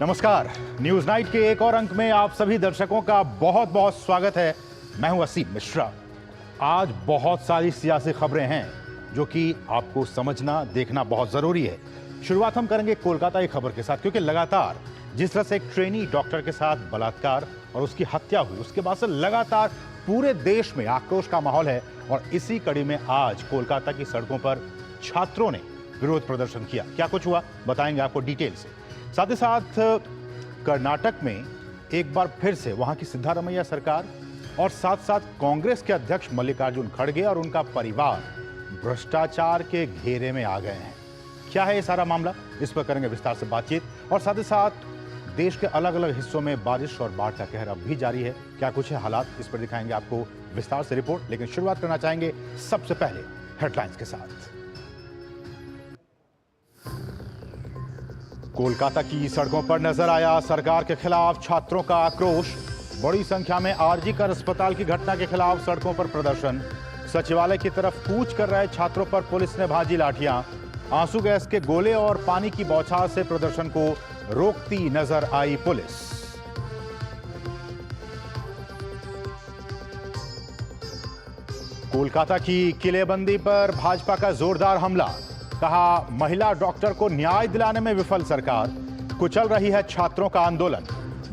नमस्कार। News night के एक और अंक में आप सभी दर्शकों का बहुत बहुत स्वागत है। मैं हूं असीम मिश्रा। आज बहुत सारी सियासी खबरें हैं जो कि आपको समझना देखना बहुत जरूरी है। शुरुआत हम करेंगे कोलकाता की खबर के साथ, क्योंकि लगातार जिस तरह से एक ट्रेनी डॉक्टर के साथ बलात्कार और उसकी हत्या हुई, उसके बाद से लगातार पूरे देश में आक्रोश का माहौल है। और इसी कड़ी में आज कोलकाता की सड़कों पर छात्रों ने विरोध प्रदर्शन किया। क्या कुछ हुआ बताएंगे आपको डिटेल से। साथ ही साथ कर्नाटक में एक बार फिर से वहां की सिद्धारमैया सरकार और साथ साथ कांग्रेस के अध्यक्ष मल्लिकार्जुन खड़गे और उनका परिवार भ्रष्टाचार के घेरे में आ गए हैं। क्या है ये सारा मामला, इस पर करेंगे विस्तार से बातचीत। और साथ ही साथ देश के अलग अलग हिस्सों में बारिश और बाढ़ का कहर अब भी जारी है। क्या कुछ है हालात, इस पर दिखाएंगे आपको विस्तार से रिपोर्ट। लेकिन शुरुआत करना चाहेंगे सबसे पहले हेडलाइंस के साथ। कोलकाता की सड़कों पर नजर आया सरकार के खिलाफ छात्रों का आक्रोश। बड़ी संख्या में आरजीकर अस्पताल की घटना के खिलाफ सड़कों पर प्रदर्शन। सचिवालय की तरफ कूच कर रहे छात्रों पर पुलिस ने भाजी लाठियां। आंसू गैस के गोले और पानी की बौछार से प्रदर्शन को रोकती नजर आई पुलिस। कोलकाता की किलेबंदी पर भाजपा का जोरदार हमला। कहा, महिला डॉक्टर को न्याय दिलाने में विफल सरकार, कुचल रही है छात्रों का आंदोलन।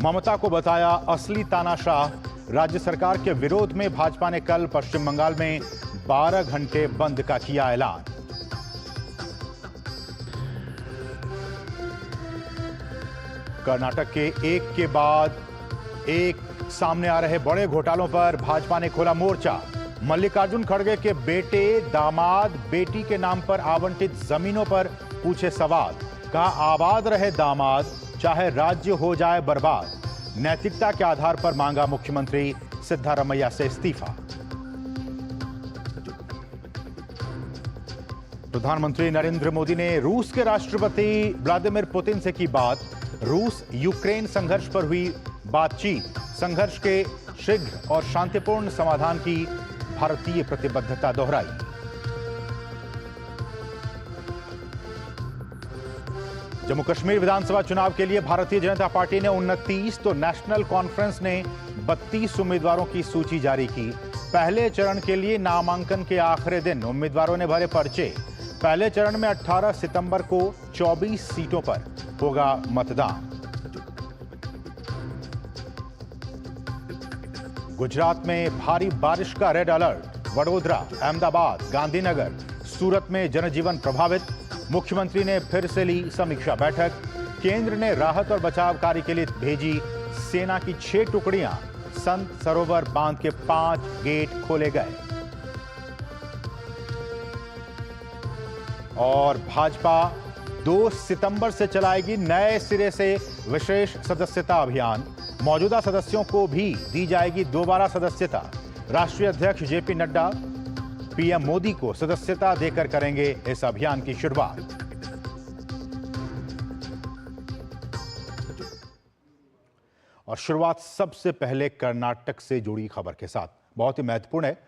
ममता को बताया असली तानाशाह। राज्य सरकार के विरोध में भाजपा ने कल पश्चिम बंगाल में 12 घंटे बंद का किया ऐलान। कर्नाटक के एक के बाद एक सामने आ रहे बड़े घोटालों पर भाजपा ने खोला मोर्चा। मल्लिकार्जुन खड़गे के बेटे, दामाद, बेटी के नाम पर आवंटित जमीनों पर पूछे सवाल। कहा, आबाद रहे दामाद, चाहे राज्य हो जाए बर्बाद। नैतिकता के आधार पर मांगा मुख्यमंत्री सिद्धारमैया से इस्तीफा। प्रधानमंत्री नरेंद्र मोदी ने रूस के राष्ट्रपति व्लादिमीर पुतिन से की बात। रूस यूक्रेन संघर्ष पर हुई बातचीत। संघर्ष के शीघ्र और शांतिपूर्ण समाधान की भारतीय प्रतिबद्धता दोहराई। जम्मू कश्मीर विधानसभा चुनाव के लिए भारतीय जनता पार्टी ने 29 तो नेशनल कॉन्फ्रेंस ने 32 उम्मीदवारों की सूची जारी की। पहले चरण के लिए नामांकन के आखिरी दिन उम्मीदवारों ने भरे पर्चे। पहले चरण में 18 सितंबर को 24 सीटों पर होगा मतदान। गुजरात में भारी बारिश का रेड अलर्ट। वडोदरा, अहमदाबाद, गांधीनगर, सूरत में जनजीवन प्रभावित। मुख्यमंत्री ने फिर से ली समीक्षा बैठक। केंद्र ने राहत और बचाव कार्य के लिए भेजी सेना की 6 टुकड़ियां। संत सरोवर बांध के 5 गेट खोले गए। और भाजपा 2 सितंबर से चलाएगी नए सिरे से विशेष सदस्यता अभियान। मौजूदा सदस्यों को भी दी जाएगी दोबारा सदस्यता। राष्ट्रीय अध्यक्ष जेपी नड्डा पीएम मोदी को सदस्यता देकर करेंगे इस अभियान की शुरुआत। और शुरुआत सबसे पहले कर्नाटक से जुड़ी खबर के साथ, बहुत ही महत्वपूर्ण है।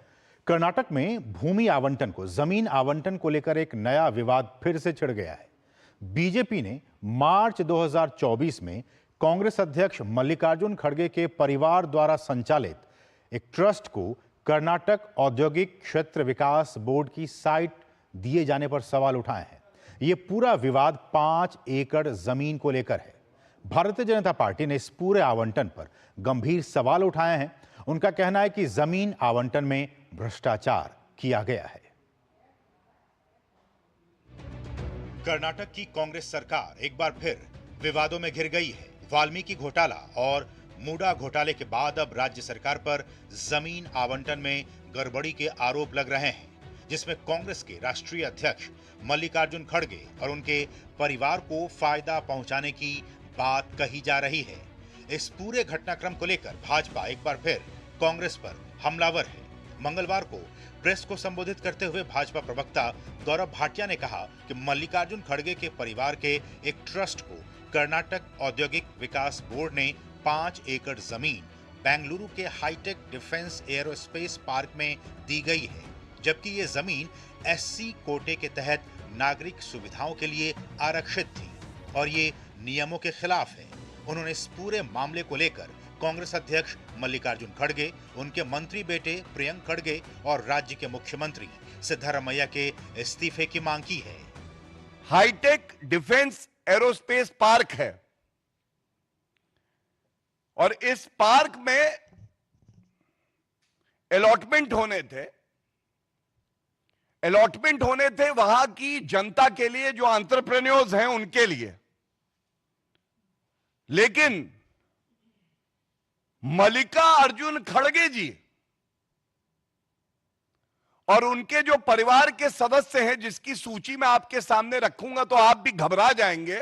कर्नाटक में भूमि आवंटन को, जमीन आवंटन को लेकर एक नया विवाद फिर से छिड़ गया है। बीजेपी ने मार्च 2024 में कांग्रेस अध्यक्ष मल्लिकार्जुन खड़गे के परिवार द्वारा संचालित एक ट्रस्ट को कर्नाटक औद्योगिक क्षेत्र विकास बोर्ड की साइट दिए जाने पर सवाल उठाए हैं। यह पूरा विवाद 5 एकड़ जमीन को लेकर है। भारतीय जनता पार्टी ने इस पूरे आवंटन पर गंभीर सवाल उठाए हैं। उनका कहना है कि जमीन आवंटन में भ्रष्टाचार किया गया है। कर्नाटक की कांग्रेस सरकार एक बार फिर विवादों में घिर गई है। वाल्मीकि घोटाला और मूडा घोटाले के बाद अब राज्य सरकार पर जमीन आवंटन में गड़बड़ी के आरोप लग रहे हैं, जिसमें कांग्रेस के राष्ट्रीय अध्यक्ष मल्लिकार्जुन खड़गे और उनके परिवार को फायदा पहुंचाने की बात कही जा रही है। इस पूरे घटनाक्रम को लेकर भाजपा एक बार फिर कांग्रेस पर हमलावर है। मंगलवार को प्रेस को संबोधित करते हुए भाजपा प्रवक्ता गौरव भाटिया ने कहा कि मल्लिकार्जुन खड़गे के परिवार के एक ट्रस्ट को कर्नाटक औद्योगिक विकास बोर्ड ने 5 एकड़ जमीन बेंगलुरु के हाईटेक डिफेंस एयरोस्पेस पार्क में दी गई है, जबकि ये जमीन एससी कोटे के तहत नागरिक सुविधाओं के लिए आरक्षित थी और ये नियमों के खिलाफ है। उन्होंने इस पूरे मामले को लेकर कांग्रेस अध्यक्ष मल्लिकार्जुन खड़गे, उनके मंत्री बेटे प्रियंक खड़गे और राज्य के मुख्यमंत्री सिद्धारमैया के इस्तीफे की मांग की है। हाईटेक डिफेंस एरोस्पेस पार्क है और इस पार्क में अलॉटमेंट होने थे वहां की जनता के लिए, जो एंटरप्रेन्योर्स हैं उनके लिए। लेकिन मल्लिकार्जुन खड़गे जी और उनके जो परिवार के सदस्य हैं, जिसकी सूची मैं आपके सामने रखूंगा तो आप भी घबरा जाएंगे,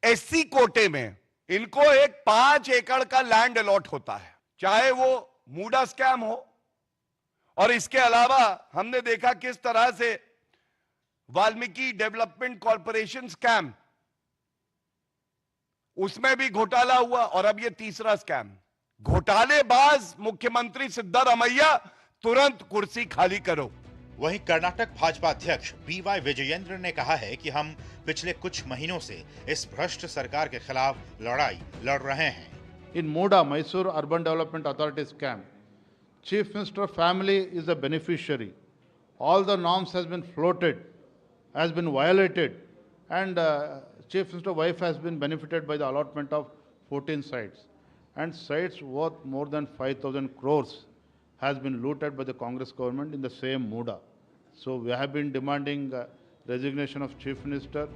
एससी कोटे में इनको एक 5 एकड़ का लैंड अलॉट होता है, चाहे वो मूडा स्कैम हो। और इसके अलावा हमने देखा किस तरह से वाल्मीकि डेवलपमेंट कॉरपोरेशन स्कैम, उसमें भी घोटाला हुआ। और अब ये तीसरा स्कैम। घोटालेबाज मुख्यमंत्री सिद्धारमैया, तुरंत कुर्सी खाली करो। वहीं कर्नाटक भाजपा अध्यक्ष बीवाई विजयेंद्र ने कहा है कि हम पिछले कुछ महीनों से इस भ्रष्ट सरकार के खिलाफ लड़ाई लड़ रहे हैं। In Moda, Mysore Urban Development Authority scam, Chief Minister family is a beneficiary. All the norms has been floated, has been violated, and Chief Minister wife has been benefited by the allotment of 14 sites. And sites worth more than 5,000 crores has been looted by the Congress government in the same Moda. So we have been demanding resignation of Chief Minister.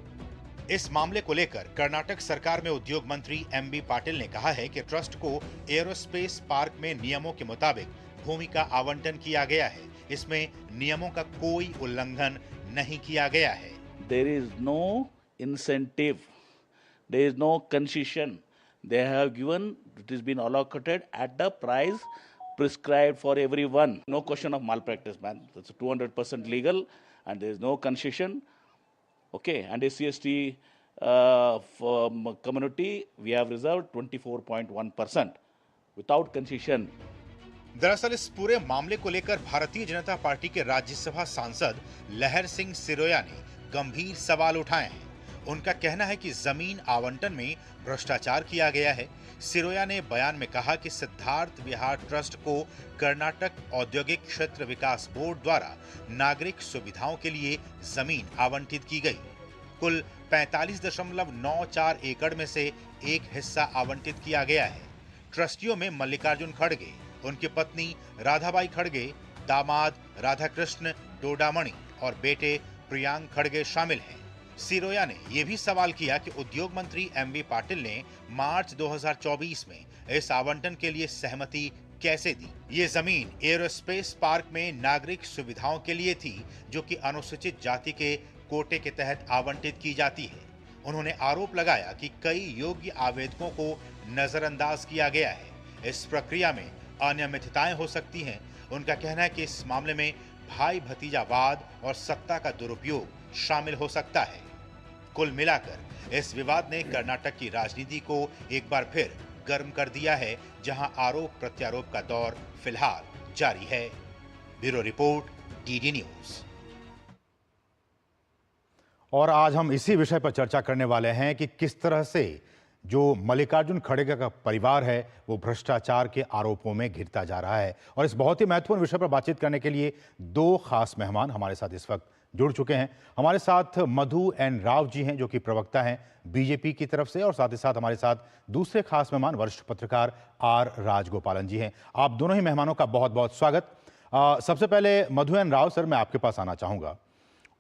इस मामले को लेकर कर्नाटक सरकार में उद्योग मंत्री MB Patil ने कहा है कि ट्रस्ट को एरोस्पेस पार्क में नियमों के मुताबिक भूमि का आवंटन किया गया है। इसमें नियमों का कोई उल्लंघन नहीं किया गया है। There is no incentive, there is no concession. They have given, it has been allocated at the price prescribed for everyone. No question of malpractice, man. It's 200% legal and there is no concession. Okay, and SC/ST community, we have reserved 24.1% without concession. दरअसल इस पूरे मामले को लेकर Bharatiya Janata party के राज्यसभा सांसद लहर सिंह सिरोया ने गंभीर सवाल उठाए हैं। उनका कहना है कि जमीन आवंटन में भ्रष्टाचार किया गया है। सिरोया ने बयान में कहा कि सिद्धार्थ विहार ट्रस्ट को कर्नाटक औद्योगिक क्षेत्र विकास बोर्ड द्वारा नागरिक सुविधाओं के लिए जमीन आवंटित की गई। कुल 45.94 एकड़ में से एक हिस्सा आवंटित किया गया है। ट्रस्टियों में मल्लिकार्जुन खड़गे, उनकी पत्नी राधाबाई खड़गे, दामाद राधाकृष्ण डोडामणि और बेटे प्रियांक खड़गे शामिल हैं। सिरोया ने यह भी सवाल किया कि उद्योग मंत्री एमबी पाटिल ने मार्च 2024 में इस आवंटन के लिए सहमति कैसे दी। ये जमीन एरोस्पेस पार्क में नागरिक सुविधाओं के लिए थी, जो कि अनुसूचित जाति के कोटे के तहत आवंटित की जाती है। उन्होंने आरोप लगाया कि कई योग्य आवेदकों को नजरअंदाज किया गया है। इस प्रक्रिया में अनियमितताएं हो सकती हैं। उनका कहना है कि इस मामले में भाई भतीजावाद और सत्ता का दुरुपयोग शामिल हो सकता है। कुल मिलाकर इस विवाद ने कर्नाटक की राजनीति को एक बार फिर गर्म कर दिया है, जहां आरोप प्रत्यारोप का दौर फिलहाल जारी है। Bureau report, DD news. और आज हम इसी विषय पर चर्चा करने वाले हैं कि किस तरह से जो मल्लिकार्जुन खड़गे का परिवार है वो भ्रष्टाचार के आरोपों में घिरता जा रहा है। और इस बहुत ही महत्वपूर्ण विषय पर बातचीत करने के लिए दो खास मेहमान हमारे साथ इस वक्त जुड़ चुके हैं। हमारे साथ मधु एन राव जी हैं, जो कि प्रवक्ता हैं बीजेपी की तरफ से, और साथ ही साथ हमारे साथ दूसरे खास मेहमान वरिष्ठ पत्रकार आर राजगोपालन जी हैं। आप दोनों ही मेहमानों का बहुत बहुत स्वागत। सबसे पहले मधु एन राव सर, मैं आपके पास आना चाहूँगा।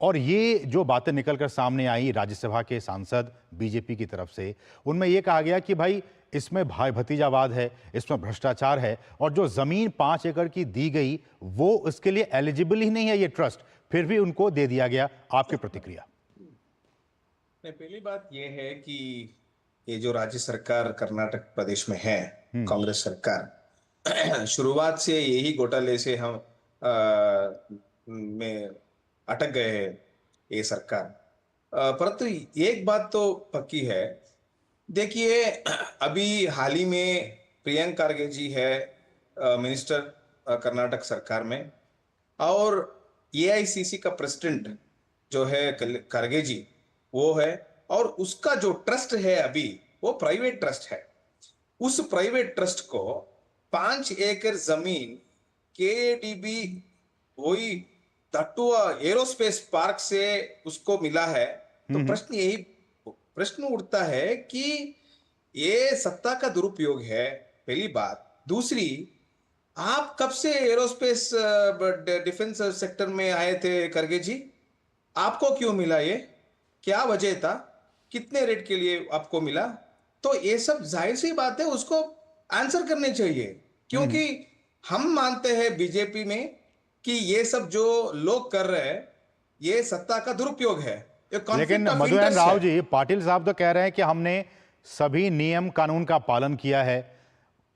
और ये जो बातें निकलकर सामने आई राज्यसभा के सांसद बीजेपी की तरफ से, उनमें यह कहा गया कि भाई इसमें भाई भतीजावाद है, इसमें भ्रष्टाचार है, और जो जमीन 5 एकड़ की दी गई वो इसके लिए एलिजिबल ही नहीं है ये ट्रस्ट, फिर भी उनको दे दिया गया। आपकी प्रतिक्रिया? पहली बात यह है कि ये जो राज्य सरकार कर्नाटक प्रदेश में है, कांग्रेस सरकार, शुरुआत से यही घोटाले से हम में अटक गए हैं ये सरकार। परंतु एक बात तो पक्की है। देखिए, अभी हाल ही में प्रियंक खड़गे जी है मिनिस्टर कर्नाटक सरकार में, और एआईसीसी का प्रेसिडेंट जो है खड़गे जी वो है, और उसका जो ट्रस्ट है अभी वो प्राइवेट ट्रस्ट है। उस प्राइवेट ट्रस्ट को 5 एकड़ जमीन केडीबी वही तटुआ एरोस्पेस पार्क से उसको मिला है। तो प्रश्न उठता है कि ये सत्ता का दुरुपयोग है, पहली बात। दूसरी, आप कब से एरोस्पेस डिफेंस सेक्टर में आए थे खड़गे जी? आपको क्यों मिला ये? क्या वजह था? कितने रेट के लिए आपको मिला? तो ये सब जाहिर सी बात है, उसको आंसर करने चाहिए, क्योंकि हम मानते हैं बीजेपी में कि ये सब जो लोग कर रहे हैं ये सत्ता का दुरुपयोग है, ये लेकिन conflict of Madhusudan interest Rao है। जी, पाटिल साहब तो कह रहे हैं कि हमने सभी नियम कानून का पालन किया है,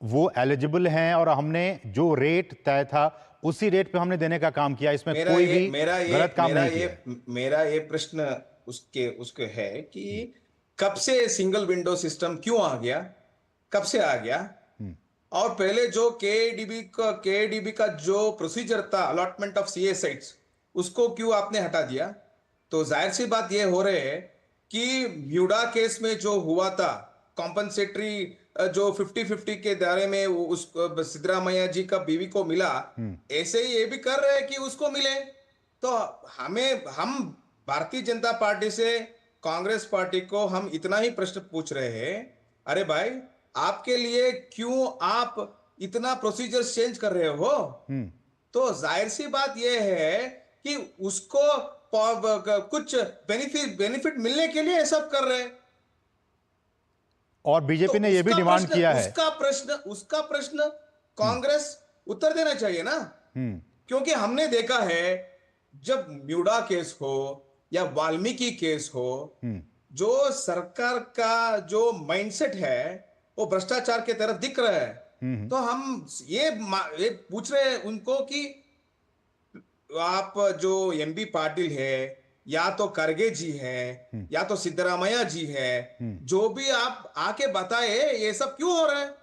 वो एलिजिबल हैं और हमने जो रेट तय था उसी रेट पे हमने देने का काम किया, इसमें कोई भी गलत काम नहीं किया। मेरा ये प्रश्न उसके है कि कब से सिंगल विंडो सिस्टम क्यों आ गया, कब से आ गया? और पहले जो केडीबी का जो प्रोसीजर था अलॉटमेंट ऑफ सीए साइट्स, उसको क्यों आपने हटा दिया? तो जाहिर सी बात ये हो रही है कि म्यूडा केस में जो हुआ था कॉम्पनसेटरी जो 50-50 के दायरे में उस सिद्धरामैया जी का बीवी को मिला, ऐसे ही ये भी कर रहे हैं कि उसको मिले। तो हम भारतीय जनता पार्टी से कांग्रेस पार्टी को हम इतना ही प्रश्न पूछ रहे हैं, अरे भाई आपके लिए क्यों आप इतना प्रोसीजर चेंज कर रहे हो? तो जाहिर सी बात यह है कि उसको कुछ बेनिफिट मिलने के लिए सब कर रहे हैं। और बीजेपी ने यह भी डिमांड किया है। उसका प्रश्न कांग्रेस उत्तर देना चाहिए ना, क्योंकि हमने देखा है जब म्यूडा केस हो या वाल्मीकि केस हो, जो सरकार का जो माइंडसेट है वो भ्रष्टाचार के तरफ दिख रहा है। तो हम ये पूछ रहे हैं उनको कि आप जो एमबी पाटिल है या तो खड़गे जी है या तो सिद्धरामैया जी है, जो भी आप आके बताए ये सब क्यों हो रहा है।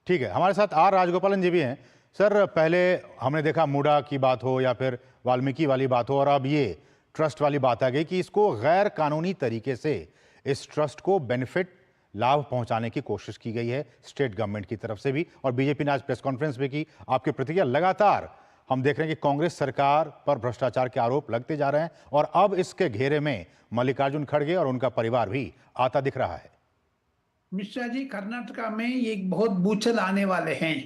ठीक है, हमारे साथ आर राजगोपालन जी भी हैं। सर, पहले हमने देखा मूडा की बात हो या फिर वाल्मीकि वाली बात हो, और अब ये ट्रस्ट वाली बात आ गई कि इसको गैर कानूनी तरीके से इस ट्रस्ट को बेनिफिट लाभ पहुंचाने की कोशिश की गई है स्टेट गवर्नमेंट की तरफ से भी, और बीजेपी ने आज प्रेस कॉन्फ्रेंस में की। आपकी प्रतिक्रिया? लगातार हम देख रहे हैं कि कांग्रेस सरकार पर भ्रष्टाचार के आरोप लगते जा रहे हैं और अब इसके घेरे में मल्लिकार्जुन खड़गे और उनका परिवार भी आता दिख रहा है। मिश्रा जी, कर्नाटका में ये बहुत बूचल आने वाले हैं।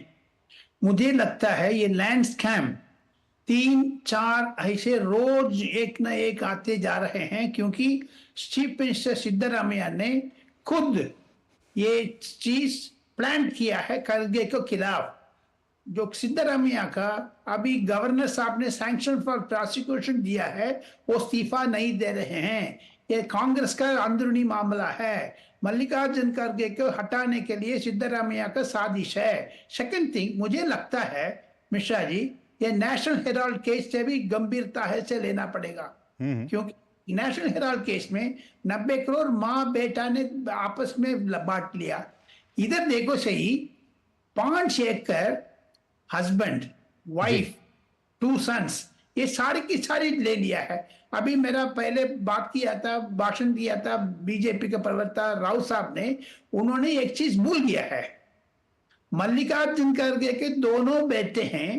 मुझे लगता है ये लैंड स्कैम 3-4 ऐसे रोज एक न एक आते जा रहे हैं, क्योंकि चीफ मिनिस्टर सिद्धरामैया ने खुद ये चीज प्लान किया है खड़गे के खिलाफ। जो सिद्धरामैया का अभी गवर्नर साहब ने सैंक्शन फॉर प्रोसिक्यूशन दिया है, वो इस्तीफा नहीं दे रहे हैं। ये कांग्रेस का अंदरूनी मामला है। मल्लिकार्जुन खड़गे को हटाने के लिए सिद्धरामैया का साजिश है। सेकंड थिंग, मुझे लगता है मिश्रा जी, ये नेशनल हेराल्ड केस से भी गंभीरता से लेना पड़ेगा, क्योंकि नेशनल हेराल्ड केस में 90 करोड़ माँ बेटा ने आपस में बांट लिया। इधर देखो सही, 5 एकड़ हस्बैंड वाइफ 2 सन्स, ये सारी की सारी ले लिया है। अभी मेरा पहले बात किया था, भाषण दिया था बीजेपी के प्रवक्ता राव साहब ने, उन्होंने एक चीज भूल गया है। मल्लिकार्जुन खड़गे के दोनों बेटे हैं,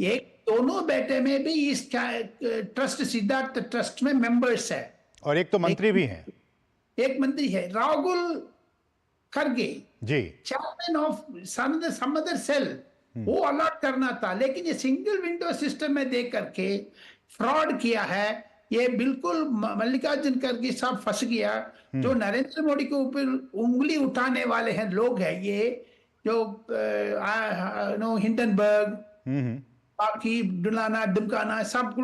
एक दोनों बेटे में भी इस ट्रस्ट सिद्धार्थ ट्रस्ट में मेंबर्स है, और एक तो मंत्री भी हैं। एक मंत्री है राहुल खड़गे ji, chairman of some other cell, वो अलॉट करना था। लेकिन ये सिंगल विंडो सिस्टम में देख करके फ्रॉड किया है। ये बिल्कुल मल्लिकार्जुन खड़गे साहब फंस गया। जो नरेंद्र मोदी के ऊपर उंगली उठाने वाले हैं लोग हैं, ये जो हिंडनबर्ग, बाकी डुलाना डुमकाना सब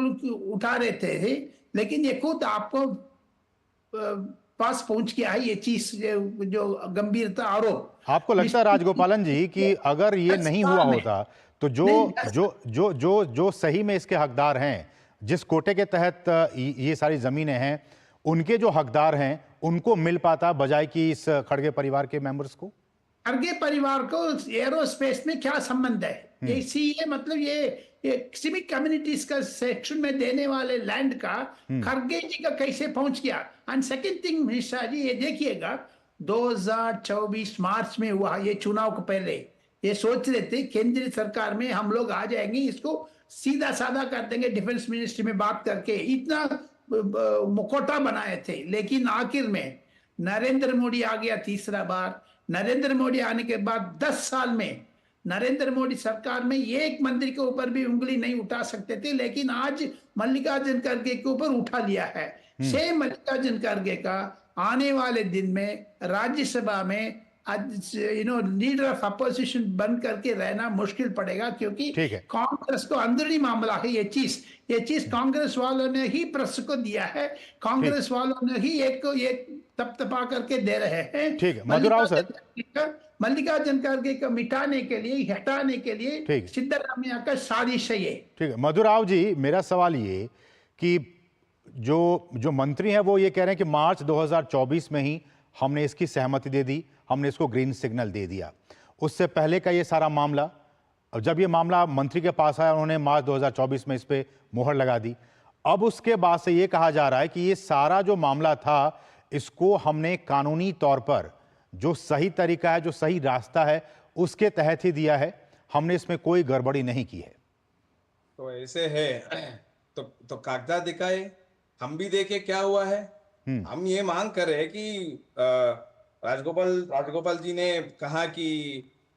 उठा रहे थे, लेकिन ये खुद आपको पास पहुंच गया है ये चीज, जो गंभीरता आरोप। आपको लगता है राजगोपालन जी कि अगर ये नहीं हुआ होता तो जो सही में इसके हकदार हैं, जिस कोटे के तहत ये सारी जमीनें हैं, उनके जो हकदार हैं उनको मिल पाता, बजाय कि इस खड़गे परिवार के मेंबर्स को? खड़गे परिवार को एरोस्पेस में क्या संबंध है? ये सीए मतलब ये सिविक कम्युनिटीज का सेक्शन में देने वाले लैंड का खड़गे जी का कैसे पहुंच गया? And second thing Mishra ji, ये देखिएगा, 2024 मार्च में हुआ, ये चुनाव को पहले ये सोच रहे थे केंद्रीय सरकार में हम लोग आ जाएंगे, इसको सीधा साधा कर देंगे, डिफेंस मिनिस्ट्री में बात करके इतना मुखौटा बनाए थे। लेकिन आखिर में नरेंद्र मोदी आ गया तीसरा बार। नरेंद्र मोदी आने के बाद 10 साल में नरेंद्र मोदी सरकार में एक मंत्री के ऊपर भी उंगली नहीं उठा सकते थे, लेकिन आज मल्लिकार्जुन खड़गे के ऊपर उठा लिया है। सेम मल्लिकार्जुन खड़गे का आने वाले दिन में राज्यसभा में लीडर ऑफ अपोजिशन बन करके रहना मुश्किल पड़ेगा, क्योंकि कांग्रेस को अंदरूनी मामला है। ये चीज कांग्रेस वालों ने ही प्रेस को दिया है, कांग्रेस वालों ने ही एक तपतपा करके दे रहे हैं। ठीक है मधुराव सर, मल्लिकार्जुन खड़गे को मिटाने के लिए, हटाने के लिए सिद्धरामैया का साजिश है ये। ठीक है मधुराव जी, मेरा सवाल ये कि जो मंत्री हैं वो ये कह रहे हैं कि मार्च 2024 में ही हमने इसकी सहमति दे दी, हमने इसको ग्रीन सिग्नल दे दिया। उससे पहले का ये सारा मामला, जब ये मामला मंत्री के पास आया उन्होंने मार्च 2024 में इस पे मोहर लगा दी। अब उसके बाद से ये कहा जा रहा है कि ये सारा जो मामला था इसको हमने कानूनी तौर पर जो सही तरीका है, जो सही रास्ता है उसके तहत ही दिया है, हमने इसमें कोई गड़बड़ी नहीं की है। तो ऐसे है तो कागजात दिखाए, हम भी देखे क्या हुआ है। हम ये मांग कर रहे हैं कि राजगोपाल जी ने कहा कि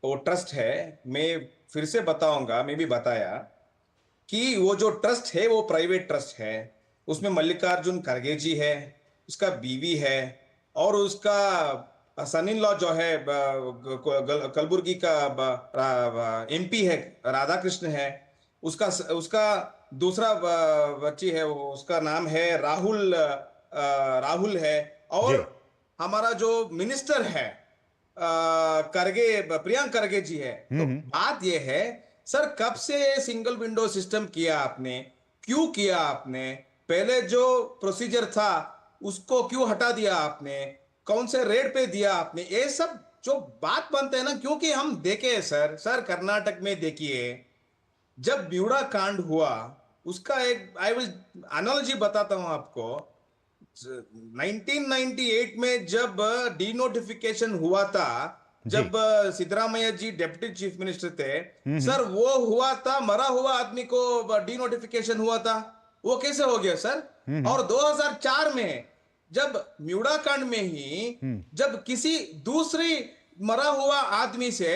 वो ट्रस्ट है, मैं फिर से बताऊंगा, मैं भी बताया कि वो जो ट्रस्ट है वो प्राइवेट ट्रस्ट है, उसमें मल्लिकार्जुन खड़गे जी है, उसका बीवी है और उसका सन इन लॉ जो है कलबुर्गी का एमपी है राधाकृष्ण है, उसका दूसरा बच्ची है, उसका नाम है राहुल है, और हमारा जो मिनिस्टर है प्रियंक खड़गे जी है। तो बात यह है सर, कब से सिंगल विंडो सिस्टम किया आपने, क्यों किया आपने, पहले जो प्रोसीजर था उसको क्यों हटा दिया आपने, कौन से रेट पे दिया आपने, ये सब जो बात बनते हैं ना। क्योंकि हम देखे सर कर्नाटक में देखिए, जब ब्यूड़ा कांड हुआ उसका एक आई विल एनालॉजी बताता हूं आपको। 1998 में जब डीनोटिफिकेशन हुआ था, जब सिद्धरामैया जी डिप्टी चीफ मिनिस्टर थे सर, वो हुआ था, मरा हुआ आदमी को डीनोटिफिकेशन हुआ था, वो कैसे हो गया सर। और 2004 में जब म्यूड़ा कांड में ही जब किसी दूसरी मरा हुआ आदमी से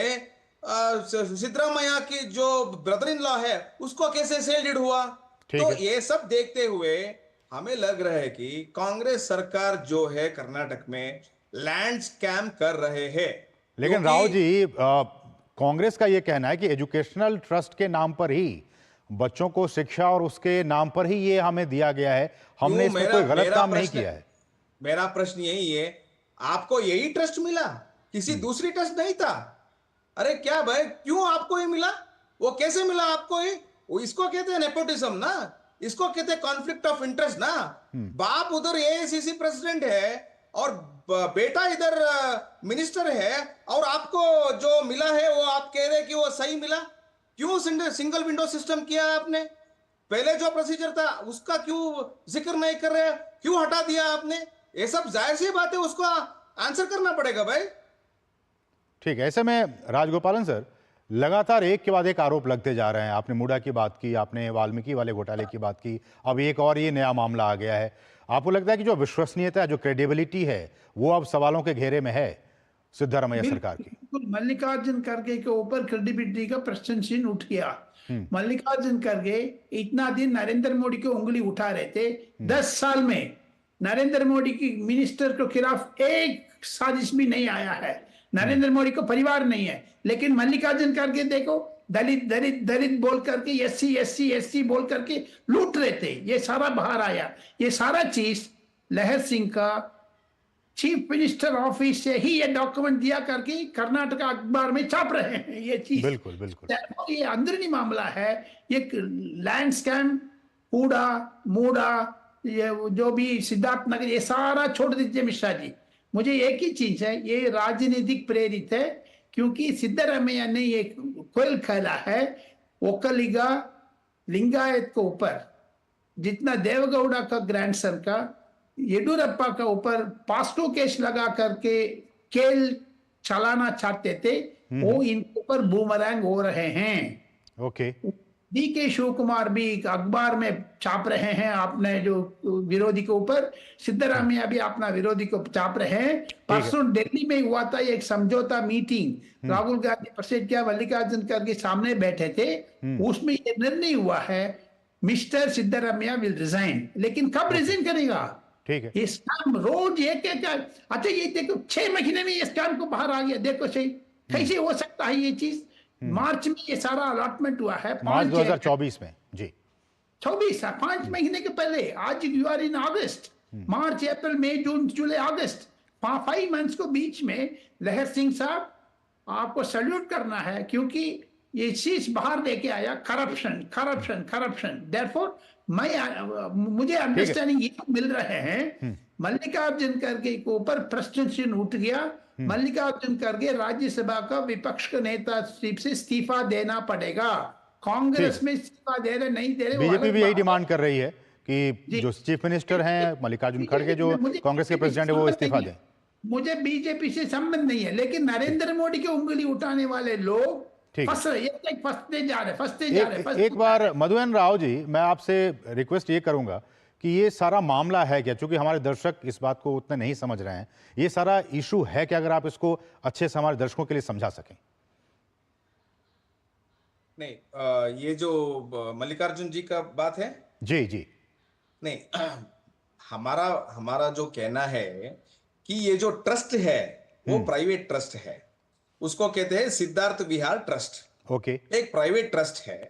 सिद्धरामैया की जो ब्रदर इन लॉ है उसको कैसे सेल डीड हुआ। तो ये सब देखते हुए हमें लग रहा है कि कांग्रेस सरकार जो है कर्नाटक में लैंड स्कैम कर रहे हैं। लेकिन राव जी, कांग्रेस का यह कहना है कि एजुकेशनल ट्रस्ट के नाम पर ही बच्चों को शिक्षा और उसके नाम पर ही ये हमें दिया गया है, हमने इसमें कोई गलत काम नहीं किया है। मेरा प्रश्न यही है, आपको यही ट्रस्ट मिला, किसी दूसरी ट्रस्ट नहीं था? अरे क्या भाई, क्यों आपको ये मिला, वो कैसे मिला आपको ये? इसको कहते हैं नेपोटिज्म ना, इसको कहते हैं कॉन्फ्लिक्ट ऑफ इंटरेस्ट ना। बाप उधर एआईसीसी प्रेसिडेंट है और बेटा इधर मिनिस्टर है, और आपको जो मिला है वो आप कह रहे कि वो सही मिला। क्यों सिंगल विंडो सिस्टम किया आपने? पहले जो प्रोसीजर था उसका क्यों जिक्र नहीं कर रहे, क्यों हटा दिया आपने? ये सब जाहिर सी बात है, उसको आंसर करना पड़ेगा भाई। ठीक है, ऐसे में राजगोपालन सर, लगातार एक के बाद एक आरोप लगते जा रहे हैं। आपने मुडा की बात की, आपने वाल्मीकि वाले घोटाले की बात की, अब एक और ये नया मामला आ गया है। आपको लगता है कि जो विश्वसनीयता, जो क्रेडिबिलिटी है, वो अब सवालों के घेरे में है सिद्धरामैया सरकार की? मल्लिकार्जुन खड़गे के ऊपर क्रेडिबिलिटी का प्रश्न चिन्ह उठ गया। मल्लिकार्जुन खड़गे इतना दिन नरेंद्र मोदी को उंगली उठा रहे थे, 10 साल में नरेंद्र मोदी की मिनिस्टर के खिलाफ एक साजिश भी नहीं आया है। नरेंद्र मोदी को परिवार नहीं है, लेकिन मल्लिकार्जुन खड़गे देखो, दलित दलित दलित बोल करके, एससी बोल करके लूट रहे थे। ये सारा बाहर आया, ये सारा चीज लहर सिंह का चीफ मिनिस्टर ऑफिस से ही ये डॉक्यूमेंट दिया करके कर्नाटक अखबार में छाप रहे हैं। ये चीज बिल्कुल बिल्कुल ये अंदरूनी मामला है। ये लैंड स्कैम, कूड़ा मूड़ा, ये जो भी सिद्धार्थ नगर, ये सारा छोड़ दीजिए मिश्रा जी। मुझे एक ही चीज है, ये राजनीतिक प्रेरित है, क्योंकि सिद्धरामैया ने ये कोयल खेला है ओकलिगा लिंगायत के ऊपर, जितना देवगौड़ा का ग्रैंडसन का येडुरप्पा का ऊपर पास्को केस लगा करके खेल चलाना चाहते थे वो इनके ऊपर बूमरैंग हो रहे हैं। ओके। DK शिव कुमार भी अखबार में छाप रहे हैं अपने जो विरोधी के ऊपर, सिद्धरामैया भी अपना विरोधी को छाप रहे हैं। परसों दिल्ली में हुआ था एक समझौता मीटिंग, राहुल गांधी प्रेसिडेंट क्या मल्लिकार्जुन खड़गे सामने बैठे थे, उसमें ये निर्णय हुआ है मिस्टर सिद्धरामैया विल रिजाइन। लेकिन कब रिजाइन करेगा? ठीक है। ये स्कैम रोज एक अच्छा ये देखो 6 महीने में ये स्कैम को बाहर आ गया, देखो सही कैसे हो सकता है ये चीज। मार्च में ये सारा अलॉटमेंट हुआ है, मार्च 2024 में जी 24 5 महीने के पहले। आज यू आर इन अगस्त, मार्च अप्रैल मई जून जुलाई अगस्त, 5 मंथ्स को बीच में। लहर सिंह साहब आपको सैल्यूट करना है क्योंकि ये चीज बाहर लेके आया करप्शन करप्शन करप्शन। देयरफॉर मुझे अंडरस्टैंडिंग ये मिल रहे हैं मल्लिकार्जुन खड़गे के ऊपर प्रश्न उठ गया। मल्लिकार्जुन खड़गे राज्यसभा का विपक्ष का नेता से इस्तीफा देना पड़ेगा। कांग्रेस में इस्तीफा दे रहे नहीं दे रहे, बीजेपी भी यही डिमांड कर रही है कि जो चीफ मिनिस्टर हैं मल्लिकार्जुन खड़गे, जो कांग्रेस के प्रेसिडेंट है, वो इस्तीफा दें। मुझे बीजेपी से संबंध नहीं है, लेकिन नरेंद्र मोदी की उंगली उठाने वाले लोग फंसते जा रहे। एक बार मधुएन राव जी, मैं आपसे रिक्वेस्ट ये करूंगा कि ये सारा मामला है क्या, क्योंकि हमारे दर्शक इस बात को उतना नहीं समझ रहे हैं, ये सारा इशू है क्या, अगर आप इसको अच्छे से हमारे दर्शकों के लिए समझा सकें। नहीं, ये जो मल्लिकार्जुन जी का बात है, जी जी नहीं, हमारा जो कहना है कि ये जो ट्रस्ट है वो प्राइवेट ट्रस्ट है, उसको कहते हैं सिद्धार्थ विहार ट्रस्ट। ओके। एक प्राइवेट ट्रस्ट है,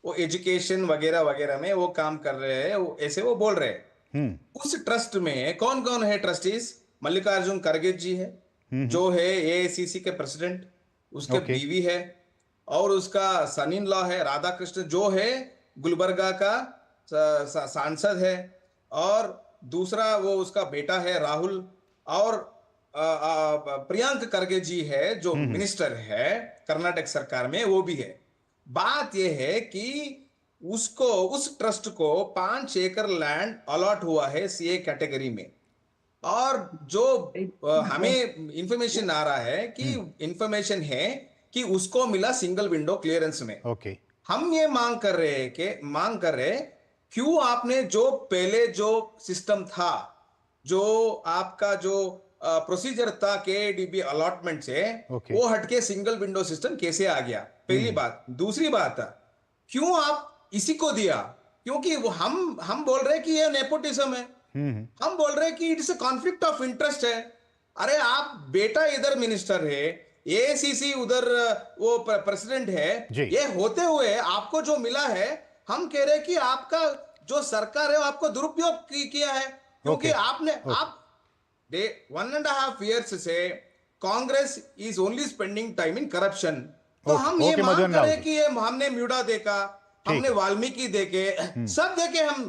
वो एजुकेशन वगैरह वगैरह में वो काम कर रहे हैं, ऐसे वो बोल रहे हैं। उस ट्रस्ट में कौन कौन है ट्रस्टीज? मल्लिकार्जुन खड़गे जी है, जो है AICC के प्रेसिडेंट, उसके बीवी है, और उसका सन इन लॉ है राधा कृष्ण, जो है गुलबर्गा का सांसद है, और दूसरा वो उसका बेटा है राहुल, और प्रियंक खड़गे जी है जो मिनिस्टर है कर्नाटक सरकार में, वो भी है। बात यह है कि उस ट्रस्ट को 5 एकड़ लैंड अलॉट हुआ है CA कैटेगरी में, और जो हमें इंफॉर्मेशन आ रहा है कि इंफॉर्मेशन है कि उसको मिला सिंगल विंडो क्लियरेंस में। ओके। हम ये मांग कर रहे क्यों आपने जो पहले जो सिस्टम था, जो आपका जो प्रोसीजर था KDB अलॉटमेंट से, वो हटके सिंगल विंडो सिस्टम कैसे आ गया? पहली बात। दूसरी बात, क्यों आप इसी को दिया? क्योंकि वो हम बोल रहे कि ये नेपोटिज्म है, हम बोल रहे कि it's a conflict of interest है। अरे आप बेटा इधर मिनिस्टर है, AICC उधर वो प्रेसिडेंट है, ये होते हुए आपको जो मिला है, हम कह रहे कि आपका जो सरकार है वो आपको दुरुपयोग किया है, क्योंकि आपने 1.5 years से Congress is only spending time in corruption. तो हम ये मांग करें कि ये हमने म्यूडा देखा, हमने वाल्मीकि देखे, सब देखे हम,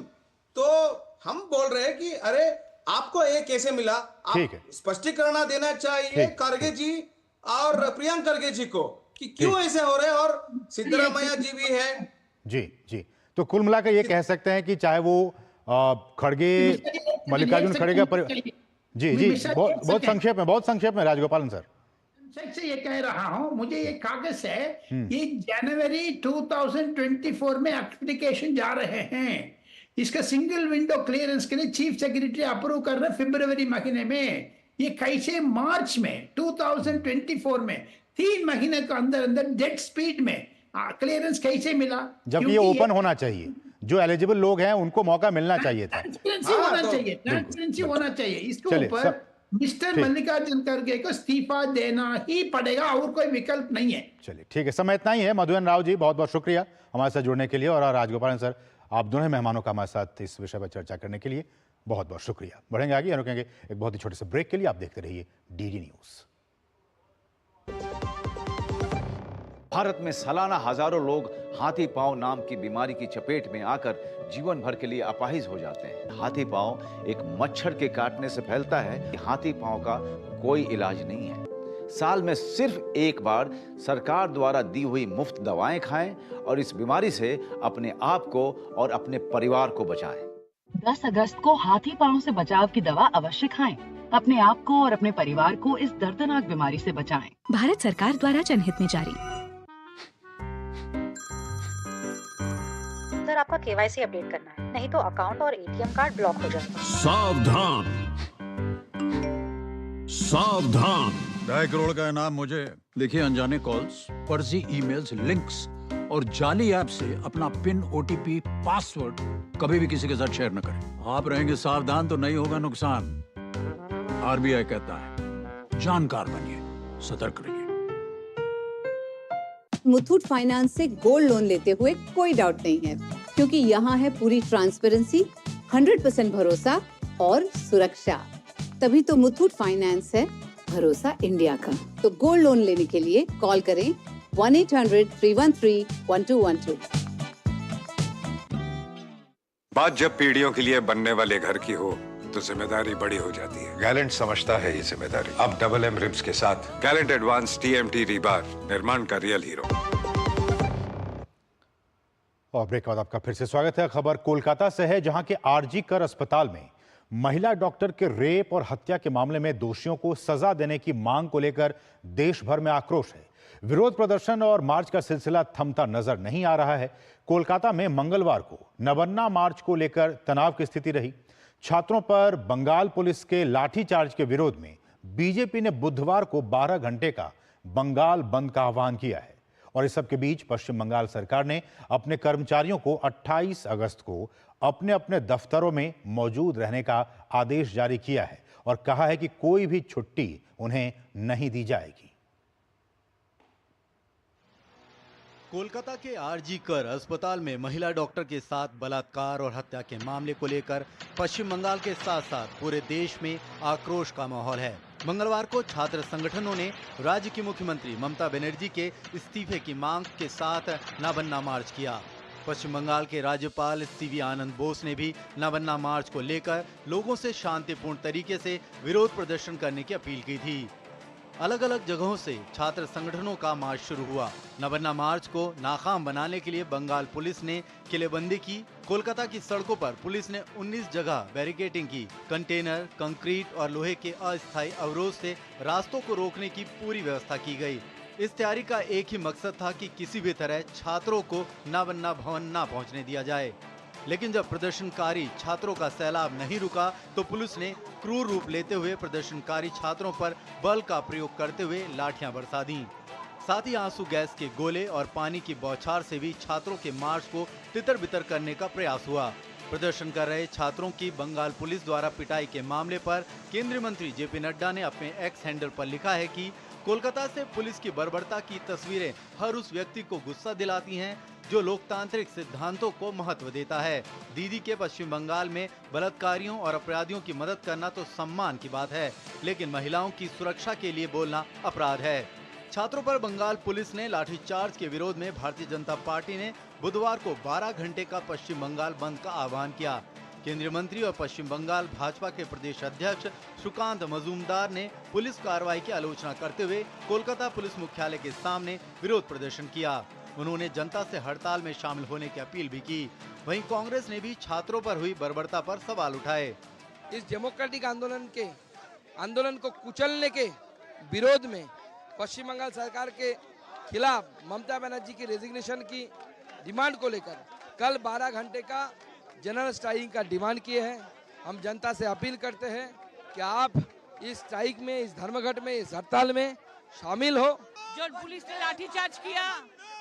तो हम बोल रहे हैं कि अरे आपको ये कैसे मिला? आप स्पष्टीकरण देना चाहिए खड़गे जी और प्रियंक खड़गे जी को कि क्यों ऐसे हो रहे हैं, और सिद्धरामैया जी भी है। जी जी, तो कुल मिलाकर ये कह सकते हैं कि चाहे वो खड़गे मल्लिकार्जुन खड़गे जी जी बहुत संक्षेप में राजगोपालन सर से ये कह रहा हूं, मुझे ये कागज है, ये जनवरी 2024 में एप्लीकेशन जा रहे हैं, इसका सिंगल विंडो क्लियरेंस के लिए चीफ सेक्रेटरी अप्रूव कर रहे फरवरी महीने में। ये कैसे मार्च में 2024 में 3 महीने के अंदर जेट स्पीड में क्लियरेंस कैसे मिला? जब ये ओपन होना चाहिए, जो एलिजिबल लोग हैं उनको मौका मिलना चाहिए था। ट्रांसपेरेंसी होना चाहिए। इसके ऊपर मिस्टर मल्लिकार्जुन खड़गे को इस्तीफा देना ही पड़ेगा, और कोई विकल्प नहीं है। चलिए ठीक है, समय इतना ही है। मधुएन राव जी बहुत बहुत शुक्रिया हमारे साथ जुड़ने के लिए, और राजगोपालन सर आप दोनों मेहमानों का हमारे साथ इस विषय पर चर्चा करने के लिए बहुत बहुत शुक्रिया। बढ़ेंगे आगे, रुकेंगे एक बहुत ही छोटे से ब्रेक के लिए। आप देखते रहिए DD न्यूज। भारत में सालाना हजारों लोग हाथी पांव नाम की बीमारी की चपेट में आकर जीवन भर के लिए अपाहिज हो जाते हैं। हाथी पांव एक मच्छर के काटने से फैलता है। हाथी पांव का कोई इलाज नहीं है। साल में सिर्फ एक बार सरकार द्वारा दी हुई मुफ्त दवाएं खाएं और इस बीमारी से अपने आप को और अपने परिवार को बचाएं। 10 अगस्त को हाथी पांव से बचाव की दवा अवश्य खाएं। अपने आप को और अपने परिवार को इस दर्दनाक बीमारी से बचाएं। भारत सरकार द्वारा जनहित में जारी। सर, आपका केवाईसी अपडेट करना है, नहीं तो अकाउंट और एटीएम कार्ड ब्लॉक हो जाएगा। सावधान सावधान। 2.5 करोड़ का इनाम मुझे। देखिए, अनजाने कॉल्स, फर्जी ईमेल्स, लिंक्स और जाली ऐप से अपना पिन, ओटीपी, पासवर्ड कभी भी किसी के साथ शेयर न करें। आप रहेंगे सावधान तो नहीं होगा नुकसान। आरबीआई कहता है, जानकार बनिए, सतर्क रहिए। मुथूट फाइनेंस से गोल्ड लोन लेते हुए कोई डाउट नहीं है, क्योंकि यहाँ है पूरी ट्रांसपेरेंसी, 100% भरोसा और सुरक्षा। तभी तो मुथूट फाइनेंस है भरोसा इंडिया का। तो गोल्ड लोन लेने के लिए कॉल करें 1-800-313-1212। बात जब पीढ़ियों के लिए बनने वाले घर की हो तो जिम्मेदारी बड़ी हो जाती है। गैलेंट समझता है ये जिम्मेदारी। अब डबल एम रिब्स के साथ गैलेंट एडवांस टीएमटी रीबार, निर्माण का रियल हीरो। और ब्रेक के बाद आपका फिर से स्वागत है। खबर कोलकाता से है, जहां के आरजी कर अस्पताल में महिला डॉक्टर के रेप और हत्या के मामले में दोषियों को सजा देने की मांग को लेकर देश भर में आक्रोश है। विरोध प्रदर्शन और मार्च का सिलसिला थमता नजर नहीं आ रहा है। कोलकाता में मंगलवार को नवन्ना मार्च को लेकर तनाव की स्थिति रही। छात्रों पर बंगाल पुलिस के लाठीचार्ज के विरोध में बीजेपी ने बुधवार को 12 घंटे का बंगाल बंद का आह्वान किया है। और इस सब के बीच पश्चिम बंगाल सरकार ने अपने कर्मचारियों को 28 अगस्त को अपने अपने दफ्तरों में मौजूद रहने का आदेश जारी किया है और कहा है कि कोई भी छुट्टी उन्हें नहीं दी जाएगी। कोलकाता के आरजी कर अस्पताल में महिला डॉक्टर के साथ बलात्कार और हत्या के मामले को लेकर पश्चिम बंगाल के साथ साथ पूरे देश में आक्रोश का माहौल है। मंगलवार को छात्र संगठनों ने राज्य की मुख्यमंत्री ममता बनर्जी के इस्तीफे की मांग के साथ नाबन्ना मार्च किया। पश्चिम बंगाल के राज्यपाल सीवी आनंद बोस ने भी नाबन्ना मार्च को लेकर लोगों से शांतिपूर्ण तरीके से विरोध प्रदर्शन करने की अपील की थी। अलग अलग जगहों से छात्र संगठनों का मार्च शुरू हुआ। नवन्ना मार्च को नाकाम बनाने के लिए बंगाल पुलिस ने किलेबंदी की। कोलकाता की सड़कों पर पुलिस ने 19 जगह बैरिकेडिंग की। कंटेनर, कंक्रीट और लोहे के अस्थायी अवरोध से रास्तों को रोकने की पूरी व्यवस्था की गई। इस तैयारी का एक ही मकसद था कि किसी भी तरह छात्रों को नवन्ना भवन न पहुंचने दिया जाए। लेकिन जब प्रदर्शनकारी छात्रों का सैलाब नहीं रुका तो पुलिस ने क्रूर रूप लेते हुए प्रदर्शनकारी छात्रों पर बल का प्रयोग करते हुए लाठियां बरसा दी। साथ ही आंसू गैस के गोले और पानी की बौछार से भी छात्रों के मार्च को तितर-बितर करने का प्रयास हुआ। प्रदर्शन कर रहे छात्रों की बंगाल पुलिस द्वारा पिटाई के मामले पर केंद्रीय मंत्री जेपी नड्डा ने अपने एक्स हैंडल पर लिखा है कि कोलकाता से पुलिस की बर्बरता की तस्वीरें हर उस व्यक्ति को गुस्सा दिलाती हैं जो लोकतांत्रिक सिद्धांतों को महत्व देता है। दीदी के पश्चिम बंगाल में बलात्कारियों और अपराधियों की मदद करना तो सम्मान की बात है, लेकिन महिलाओं की सुरक्षा के लिए बोलना अपराध है। छात्रों पर बंगाल पुलिस ने लाठीचार्ज के विरोध में भारतीय जनता पार्टी ने बुधवार को 12 घंटे का पश्चिम बंगाल बंद का आह्वान किया। केंद्रीय मंत्री और पश्चिम बंगाल भाजपा के प्रदेश अध्यक्ष सुकांत मजूमदार ने पुलिस कार्रवाई की आलोचना करते हुए कोलकाता पुलिस मुख्यालय के सामने विरोध प्रदर्शन किया। उन्होंने जनता से हड़ताल में शामिल होने की अपील भी की। वहीं कांग्रेस ने भी छात्रों पर हुई बर्बरता पर सवाल उठाए। इस डेमोक्रेटिक आंदोलन को कुचलने के विरोध में पश्चिम बंगाल सरकार के खिलाफ ममता बनर्जी की रेजिग्नेशन की डिमांड को लेकर कल 12 घंटे का जनरल स्ट्राइक का डिमांड किए हैं। हम जनता से अपील करते हैं कि आप इस स्ट्राइक में, इस धर्मघट में, इस हड़ताल में शामिल हो। जो पुलिस ने लाठीचार्ज किया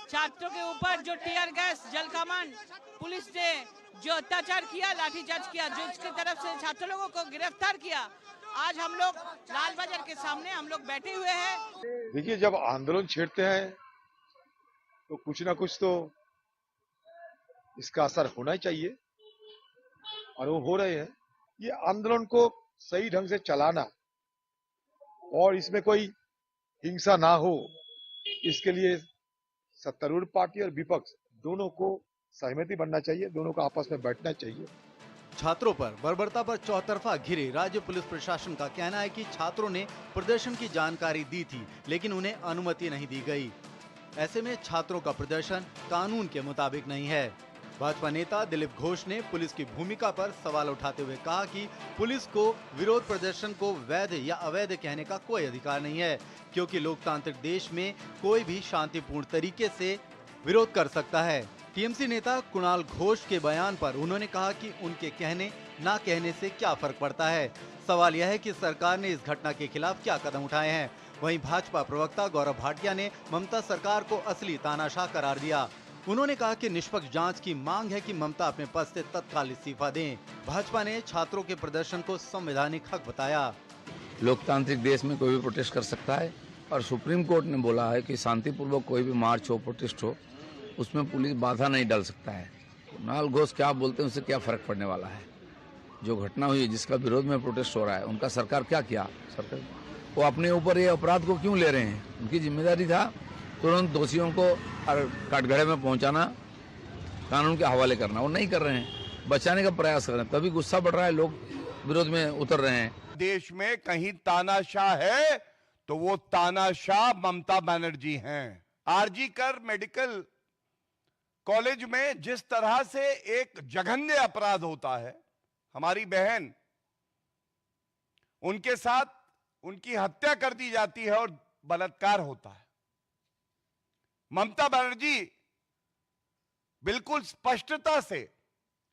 छात्रों के ऊपर, जो टीयर गैस, जल कमान, पुलिस ने जो अत्याचार किया, लाठीचार्ज किया, जो इसकी तरफ से छात्र लोगों को गिरफ्तार किया, आज हम लोग लाल बाजार के सामने हम लोग बैठे हुए हैं। देखिए, जब आंदोलन छेड़ते हैं तो कुछ ना कुछ तो इसका असर होना ही चाहिए और वो हो रहे हैं। ये आंदोलन को सही ढंग से चलाना और इसमें कोई हिंसा ना हो, इसके लिए सत्तारूढ़ पार्टी और विपक्ष दोनों को सहमति बनना चाहिए, दोनों को आपस में बैठना चाहिए। छात्रों पर बर्बरता पर चौतरफा घिरे राज्य पुलिस प्रशासन का कहना है कि छात्रों ने प्रदर्शन की जानकारी दी थी, लेकिन उन्हें अनुमति नहीं दी गई। ऐसे में छात्रों का प्रदर्शन कानून के मुताबिक नहीं है। भाजपा नेता दिलीप घोष ने पुलिस की भूमिका पर सवाल उठाते हुए कहा कि पुलिस को विरोध प्रदर्शन को वैध या अवैध कहने का कोई अधिकार नहीं है, क्योंकि लोकतांत्रिक देश में कोई भी शांतिपूर्ण तरीके से विरोध कर सकता है। टीएमसी नेता कुणाल घोष के बयान पर उन्होंने कहा कि उनके कहने ना कहने से क्या फर्क पड़ता है। सवाल यह है कि सरकार ने इस घटना के खिलाफ क्या कदम उठाए हैं। वहीं भाजपा प्रवक्ता गौरव भाटिया ने ममता सरकार को असली तानाशाह करार दिया। उन्होंने कहा कि निष्पक्ष जांच की मांग है कि ममता अपने पद से तत्काल इस्तीफा दें। भाजपा ने छात्रों के प्रदर्शन को संवैधानिक हक बताया। लोकतांत्रिक देश में कोई भी प्रोटेस्ट कर सकता है और सुप्रीम कोर्ट ने बोला है कि शांतिपूर्वक कोई भी मार्च हो, प्रोटेस्ट हो, उसमें पुलिस बाधा नहीं डाल सकता है। कुणाल घोष क्या बोलते हैं उससे क्या फर्क पड़ने वाला है। जो घटना हुई है, जिसका विरोध में प्रोटेस्ट हो रहा है, उनका सरकार क्या किया? सरकार वो अपने ऊपर ये अपराध को क्यों ले रहे हैं? उनकी जिम्मेदारी था तुरंत दोषियों को कटघरे में पहुंचाना, कानून के हवाले करना। वो नहीं कर रहे हैं, बचाने का प्रयास कर रहे हैं, तभी गुस्सा बढ़ रहा है, लोग विरोध में उतर रहे हैं। देश में कहीं तानाशाह है तो वो तानाशाह ममता बनर्जी हैं। आरजी कर मेडिकल कॉलेज में जिस तरह से एक जघन्य अपराध होता है, हमारी बहन, उनके साथ उनकी हत्या कर दी जाती है और बलात्कार होता है। ममता बनर्जी बिल्कुल स्पष्टता से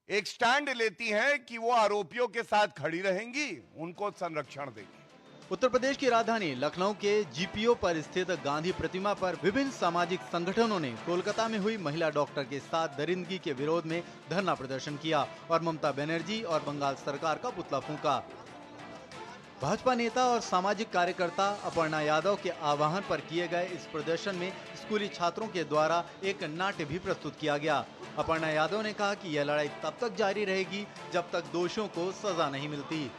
एक स्टैंड लेती हैं कि वो आरोपियों के साथ खड़ी रहेंगी, उनको संरक्षण देंगी। उत्तर प्रदेश की राजधानी लखनऊ के जीपीओ पर स्थित गांधी प्रतिमा पर विभिन्न सामाजिक संगठनों ने कोलकाता में हुई महिला डॉक्टर के साथ दरिंदगी के विरोध में धरना प्रदर्शन किया और ममता बनर्जी और बंगाल सरकार का पुतला फूंका। भाजपा नेता और सामाजिक कार्यकर्ता अपर्णा यादव के आह्वान पर किए गए इस प्रदर्शन में स्कूली छात्रों के द्वारा एक नाट्य भी प्रस्तुत किया गया। अपर्णा यादव ने कहा कि यह लड़ाई तब तक जारी रहेगी जब तक दोषियों को सजा नहीं मिलती।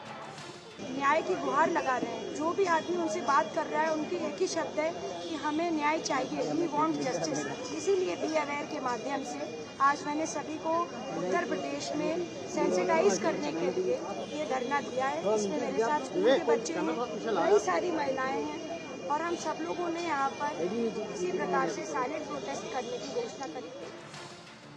न्याय की गुहार लगा रहे हैं। जो भी आदमी उनसे बात कर रहा है, उनकी एक ही शब्द है कि हमें न्याय चाहिए, वी वांट जस्टिस। इसीलिए बी अवेयर के माध्यम से आज मैंने सभी को उत्तर प्रदेश में सेंसिटाइज करने के लिए ये धरना दिया है। इसमें मेरे साथ स्कूल के बच्चे हैं, कई सारी महिलाएं हैं और हम सब लोगों ने यहाँ पर इसी प्रकार से साइलेंट प्रोटेस्ट करने की घोषणा करी।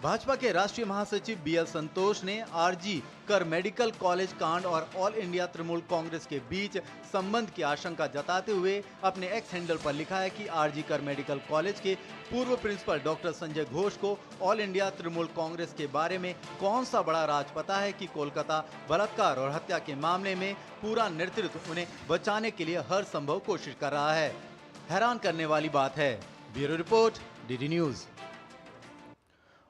भाजपा के राष्ट्रीय महासचिव बीएल संतोष ने आरजी कर मेडिकल कॉलेज कांड और ऑल इंडिया तृणमूल कांग्रेस के बीच संबंध की आशंका जताते हुए अपने एक्स हैंडल पर लिखा है कि आरजी कर मेडिकल कॉलेज के पूर्व प्रिंसिपल डॉक्टर संजय घोष को ऑल इंडिया तृणमूल कांग्रेस के बारे में कौन सा बड़ा राज पता है कि कोलकाता बलात्कार और हत्या के मामले में पूरा नेतृत्व उन्हें बचाने के लिए हर संभव कोशिश कर रहा है। हैरान करने वाली बात है। Bureau report, DD news.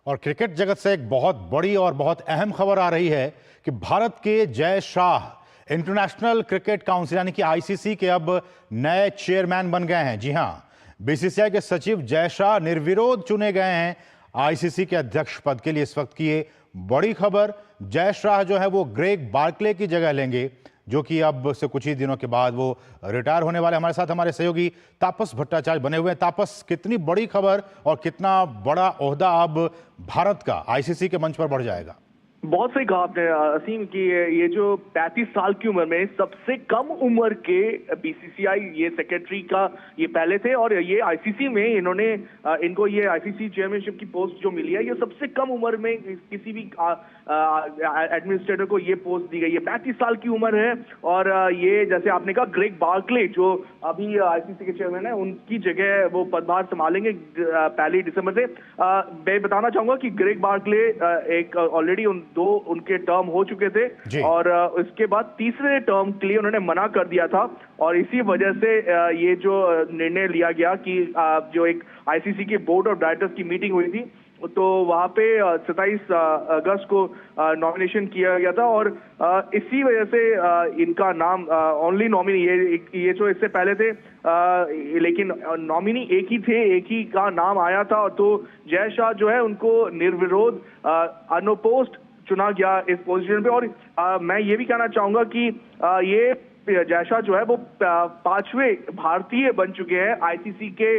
और क्रिकेट जगत से एक बहुत बड़ी और बहुत अहम खबर आ रही है कि भारत के Jay Shah international cricket council यानी कि आईसीसी के अब नए चेयरमैन बन गए हैं। जी हां, बीसीसीआई के सचिव जय शाह निर्विरोध चुने गए हैं आईसीसी के अध्यक्ष पद के लिए। इस वक्त की ये बड़ी खबर, जय शाह जो है वो ग्रेग बार्कले की जगह लेंगे, जो कि अब से कुछ ही दिनों के बाद वो रिटायर होने वाले। हमारे साथ हमारे सहयोगी तापस भट्टाचार्य बने हुए हैं। तापस, कितनी बड़ी खबर और कितना बड़ा ओहदा अब भारत का आईसीसी के मंच पर बढ़ जाएगा? बहुत सही कहा आपने असीम की ये जो 35 साल की उम्र में सबसे कम उम्र के बीसीसीआई ये सेक्रेटरी का ये पहले थे और ये आईसीसी में इन्होंने इनको ये आईसीसी चेयरमैनशिप की पोस्ट जो मिली है ये सबसे कम उम्र में किसी भी एडमिनिस्ट्रेटर को ये पोस्ट दी गई है। 35 साल की उम्र है और ये जैसे आपने कहा ग्रेग बार्कले जो अभी आईसीसी के चेयरमैन है उनकी जगह वो पदभार संभालेंगे 1 दिसंबर से। मैं बताना चाहूंगा कि ग्रेग बार्कले एक ऑलरेडी उनके टर्म हो चुके थे और उसके बाद तीसरे टर्म के लिए उन्होंने मना कर दिया था और इसी वजह से ये जो निर्णय लिया गया कि जो एक आईसीसी के बोर्ड ऑफ डायरेक्टर्स की मीटिंग हुई थी तो वहां पे 27 अगस्त को नॉमिनेशन किया गया था और इसी वजह से इनका नाम ओनली नॉमिनी ये जो इससे पहले थे लेकिन नॉमिनी एक ही थे, एक ही का नाम आया था। तो जय शाह जो है उनको निर्विरोध अनोपोज्ड चुना गया इस पोजीशन पे। और मैं ये भी कहना चाहूंगा कि ये जय शाह जो है वो 5वें भारतीय बन चुके हैं आईसीसी के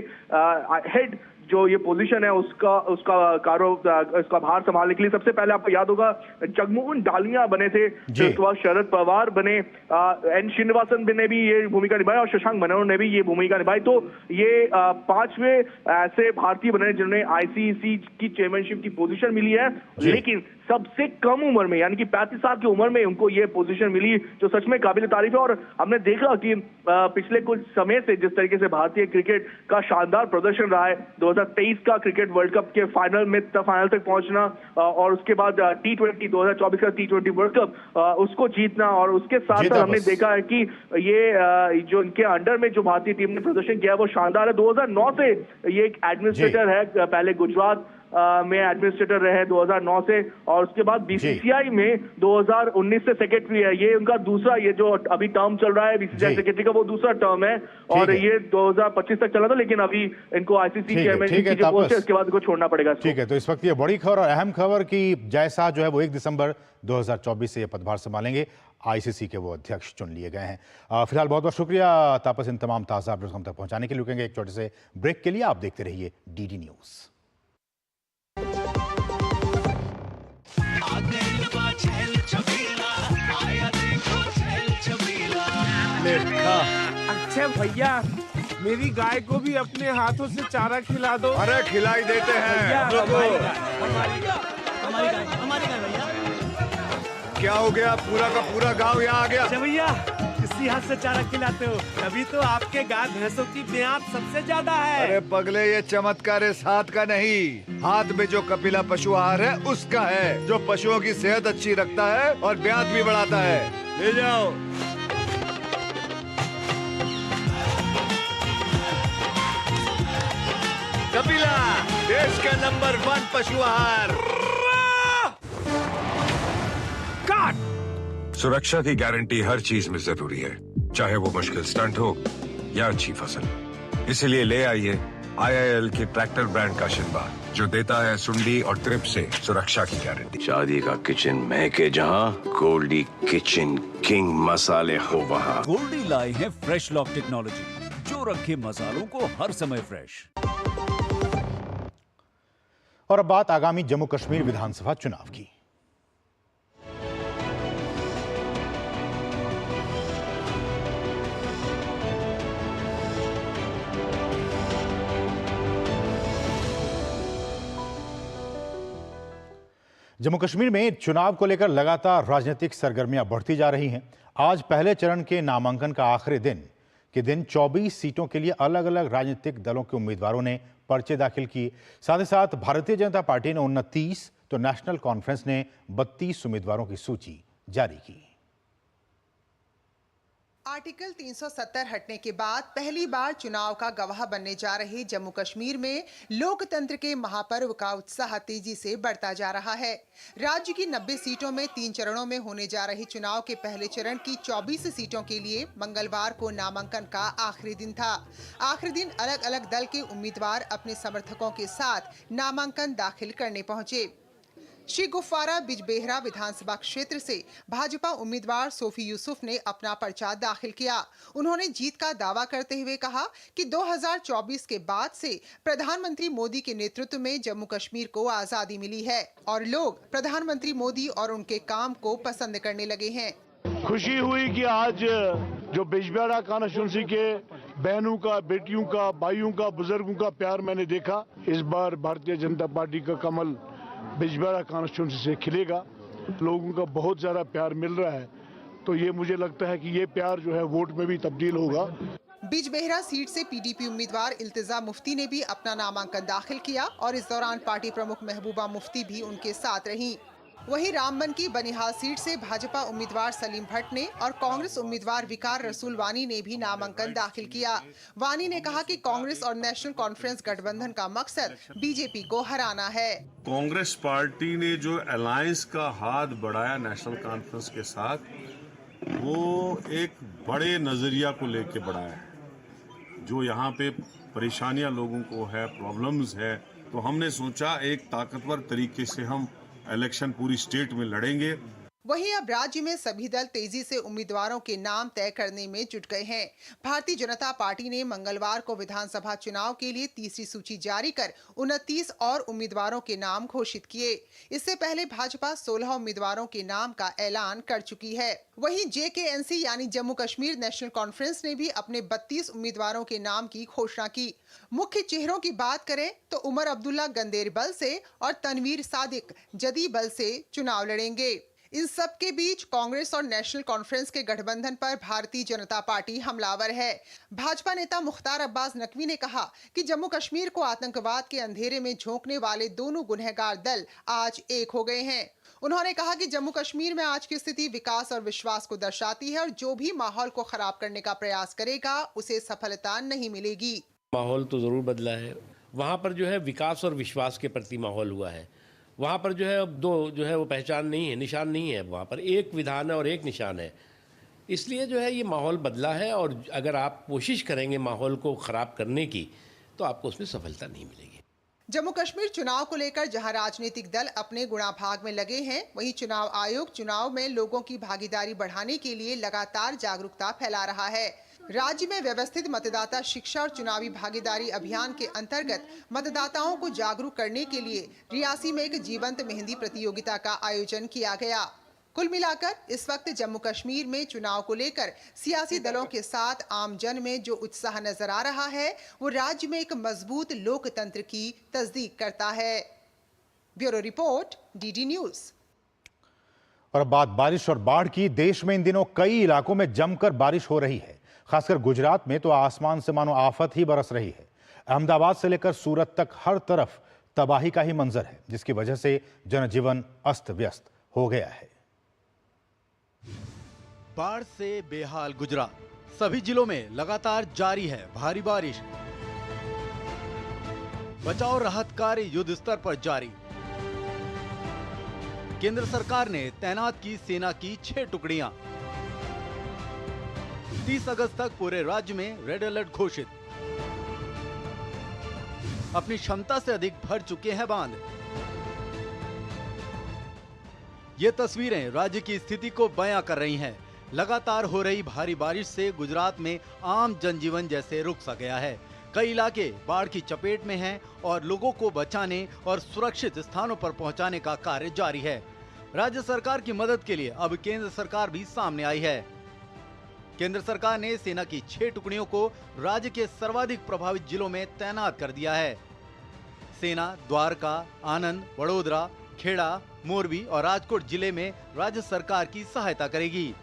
हेड जो ये पोजीशन है उसका भार संभालने के लिए सबसे पहले आपको याद होगा जगमोहन डालिया बने थे, फिर उसके बाद शरद पवार बने, एन श्रीनिवासन ने भी ये भूमिका निभाई और शशांक मनोहर ने भी ये भूमिका निभाई। तो ये 5वें ऐसे भारतीय बने जिन्होंने आईसीसी की चेयरमैनशिप की पोजीशन मिली है, लेकिन सबसे कम उम्र में यानी कि 35 साल की उम्र में उनको ये पोजीशन मिली, जो सच में काबिल तारीफ है। और हमने देखा कि पिछले कुछ समय से जिस तरीके से भारतीय क्रिकेट का शानदार प्रदर्शन रहा है, 2023 का क्रिकेट वर्ल्ड कप के फाइनल तक पहुंचना और उसके बाद T20 2024 का T20 वर्ल्ड कप उसको जीतना, और उसके साथ साथ हमने देखा है कि ये जो इनके अंडर में जो भारतीय टीम ने प्रदर्शन किया है वो शानदार है। 2009 से ये एक एडमिनिस्ट्रेटर है, पहले गुजरात में एडमिनिस्ट्रेटर रहे 2009 से, और उसके बाद बीसीसीआई में 2019 से सेक्रेटरी है। ये उनका दूसरा, ये जो अभी टर्म चल रहा है बीसीसीआई सेक्रेटरी का, वो दूसरा टर्म है और ये 2025 तक चला था, लेकिन अभी इनको आईसीसी चेयरमैन की जो पोस्ट है उसके बाद इनको छोड़ना पड़ेगा। ठीक है, तो इस वक्त ये बड़ी खबर और अहम खबर कि जय शाह जो है वो 1 दिसंबर 2024 से ये पदभार संभालेंगे, आईसीसी के वो अध्यक्ष चुन लिए गए हैं। फिलहाल बहुत बहुत शुक्रिया तापस इन तमाम ताज़ा अपडेट्स हम तक पहुंचाने के लिए। रुकेंगे एक छोटे से ब्रेक के लिए, आप देखते रहिए डीडी न्यूज़। अच्छा भैया, मेरी गाय को भी अपने हाथों से चारा खिला दो। अरे खिलाई देते हैं। हमारी गाय भैया। क्या हो गया, पूरा का पूरा गांव यहाँ आ गया? अच्छा भैया, इसी हाथ से चारा खिलाते हो, तभी तो आपके गाय भैंसों की ब्यात सबसे ज्यादा है। अरे पगले, ये चमत्कार इस हाथ का नहीं, हाथ में जो कपिला पशु आहार है उसका है, जो पशुओं की सेहत अच्छी रखता है और ब्यात भी बढ़ाता है। ले जाओ। कपिला, देश का नंबर 1 पशु आहार। सुरक्षा की गारंटी हर चीज में जरूरी है, चाहे वो मुश्किल स्टंट हो या अच्छी फसल। इसलिए ले आइए IIL के ट्रैक्टर ब्रांड का शिनबा, जो देता है सुंडी और ट्रिप से सुरक्षा की गारंटी। शादी का किचन महके जहां, गोल्डी किचन किंग मसाले हो वहां। गोल्डी लाए हैं फ्रेश लॉक टेक्नोलॉजी, जो रखे मसालों को हर समय फ्रेश। और अब बात आगामी जम्मू कश्मीर विधानसभा चुनाव की। जम्मू कश्मीर में चुनाव को लेकर लगातार राजनीतिक सरगर्मियां बढ़ती जा रही हैं। आज पहले चरण के नामांकन का आखिरी दिन के दिन 24 सीटों के लिए अलग अलग राजनीतिक दलों के उम्मीदवारों ने पर्चे दाखिल किए। साथ ही साथ भारतीय जनता पार्टी ने 29 तो नेशनल कॉन्फ्रेंस ने 32 उम्मीदवारों की सूची जारी की। आर्टिकल 370 हटने के बाद पहली बार चुनाव का गवाह बनने जा रहे जम्मू कश्मीर में लोकतंत्र के महापर्व का उत्साह तेजी से बढ़ता जा रहा है। राज्य की 90 सीटों में 3 चरणों में होने जा रहे चुनाव के पहले चरण की 24 सीटों के लिए मंगलवार को नामांकन का आखिरी दिन था। आखिरी दिन अलग अलग दल के उम्मीदवार अपने समर्थकों के साथ नामांकन दाखिल करने पहुंचे। श्री गुफारा बिजबेहरा विधानसभा क्षेत्र से भाजपा उम्मीदवार सोफी यूसुफ ने अपना पर्चा दाखिल किया। उन्होंने जीत का दावा करते हुए कहा कि 2024 के बाद से प्रधानमंत्री मोदी के नेतृत्व में जम्मू कश्मीर को आजादी मिली है और लोग प्रधानमंत्री मोदी और उनके काम को पसंद करने लगे हैं। खुशी हुई कि आज जो बिजबेहरा कॉन्स्टिट्यूंसी के बहनों का, बेटियों का, भाइयों का, बुजुर्गों का प्यार मैंने देखा। इस बार भारतीय जनता पार्टी का कमल बिजबेहरा कॉन्स्टिट्यूंसी से खिलेगा। लोगों का बहुत ज्यादा प्यार मिल रहा है, तो ये मुझे लगता है कि ये प्यार जो है वोट में भी तब्दील होगा। बिजबेहरा सीट से पीडीपी उम्मीदवार इल्तिजा मुफ्ती ने भी अपना नामांकन दाखिल किया और इस दौरान पार्टी प्रमुख महबूबा मुफ्ती भी उनके साथ रहीं। वहीं रामबन की बनिहाल सीट से भाजपा उम्मीदवार सलीम भट्ट ने और कांग्रेस उम्मीदवार विकार रसूल वानी ने भी नामांकन दाखिल किया। वानी ने कहा कि कांग्रेस और नेशनल कॉन्फ्रेंस गठबंधन का मकसद बीजेपी को हराना है। कांग्रेस पार्टी ने जो अलायंस का हाथ बढ़ाया नेशनल कॉन्फ्रेंस के साथ, वो एक बड़े नजरिया को लेके बढ़ाया है। जो यहाँ पे परेशानियां लोगों को है, प्रॉब्लम्स है, तो हमने सोचा एक ताकतवर तरीके से हम इलेक्शन पूरी स्टेट में लड़ेंगे। वहीं अब राज्य में सभी दल तेजी से उम्मीदवारों के नाम तय करने में जुट गए हैं। भारतीय जनता पार्टी ने मंगलवार को विधानसभा चुनाव के लिए तीसरी सूची जारी कर 29 और उम्मीदवारों के नाम घोषित किए। इससे पहले भाजपा 16 उम्मीदवारों के नाम का ऐलान कर चुकी है। वहीं JKNC यानी जम्मू कश्मीर नेशनल कॉन्फ्रेंस ने भी अपने 32 उम्मीदवारों के नाम की घोषणा की। मुख्य चेहरों की बात करें तो उमर अब्दुल्ला गंदेरबल से और तनवीर सादिक जदीबल से चुनाव लड़ेंगे। इन सब के बीच कांग्रेस और नेशनल कॉन्फ्रेंस के गठबंधन पर भारतीय जनता पार्टी हमलावर है। भाजपा नेता मुख्तार अब्बास नकवी ने कहा कि जम्मू कश्मीर को आतंकवाद के अंधेरे में झोंकने वाले दोनों गुनहगार दल आज एक हो गए हैं। उन्होंने कहा कि जम्मू कश्मीर में आज की स्थिति विकास और विश्वास को दर्शाती है और जो भी माहौल को खराब करने का प्रयास करेगा उसे सफलता नहीं मिलेगी। माहौल तो जरूर बदला है। वहाँ पर जो है विकास और विश्वास के प्रति माहौल हुआ है। वहाँ पर जो है अब दो जो है वो पहचान नहीं है, निशान नहीं है। वहाँ पर एक विधान है और एक निशान है। इसलिए जो है ये माहौल बदला है और अगर आप कोशिश करेंगे माहौल को ख़राब करने की तो आपको उसमें सफलता नहीं मिलेगी। जम्मू कश्मीर चुनाव को लेकर जहां राजनीतिक दल अपने गुणा भाग में लगे हैं, वहीं चुनाव आयोग चुनाव में लोगों की भागीदारी बढ़ाने के लिए लगातार जागरूकता फैला रहा है। राज्य में व्यवस्थित मतदाता शिक्षा और चुनावी भागीदारी अभियान के अंतर्गत मतदाताओं को जागरूक करने के लिए रियासी में एक जीवंत मेहंदी प्रतियोगिता का आयोजन किया गया। कुल मिलाकर इस वक्त जम्मू कश्मीर में चुनाव को लेकर सियासी दलों के साथ आम जन में जो उत्साह नजर आ रहा है वो राज्य में एक मजबूत लोकतंत्र की तस्दीक करता है। Bureau report, DD news. और अब बात बारिश और बाढ़ की। देश में इन दिनों कई इलाकों में जमकर बारिश हो रही है। खासकर गुजरात में तो आसमान से मानो आफत ही बरस रही है। अहमदाबाद से लेकर सूरत तक हर तरफ तबाही का ही मंजर है, जिसकी वजह से जनजीवन अस्त व्यस्त हो गया है। बाढ़ से बेहाल गुजरात, सभी जिलों में लगातार जारी है भारी बारिश। बचाव राहत कार्य युद्ध स्तर पर जारी। केंद्र सरकार ने तैनात की सेना की 6 टुकड़ियां। 30 अगस्त तक पूरे राज्य में रेड अलर्ट घोषित। अपनी क्षमता से अधिक भर चुके हैं बांध। ये तस्वीरें राज्य की स्थिति को बयां कर रही हैं। लगातार हो रही भारी बारिश से गुजरात में आम जनजीवन जैसे रुक सा गया है। कई इलाके बाढ़ की चपेट में हैं और लोगों को बचाने और सुरक्षित स्थानों पर पहुंचाने का कार्य जारी है। राज्य सरकार की मदद के लिए अब केंद्र सरकार भी सामने आई है। केंद्र सरकार ने सेना की 6 टुकड़ियों को राज्य के सर्वाधिक प्रभावित जिलों में तैनात कर दिया है। सेना द्वारका, आनंद, वडोदरा, खेड़ा, मोरबी और राजकोट जिले में राज्य सरकार की सहायता करेगी।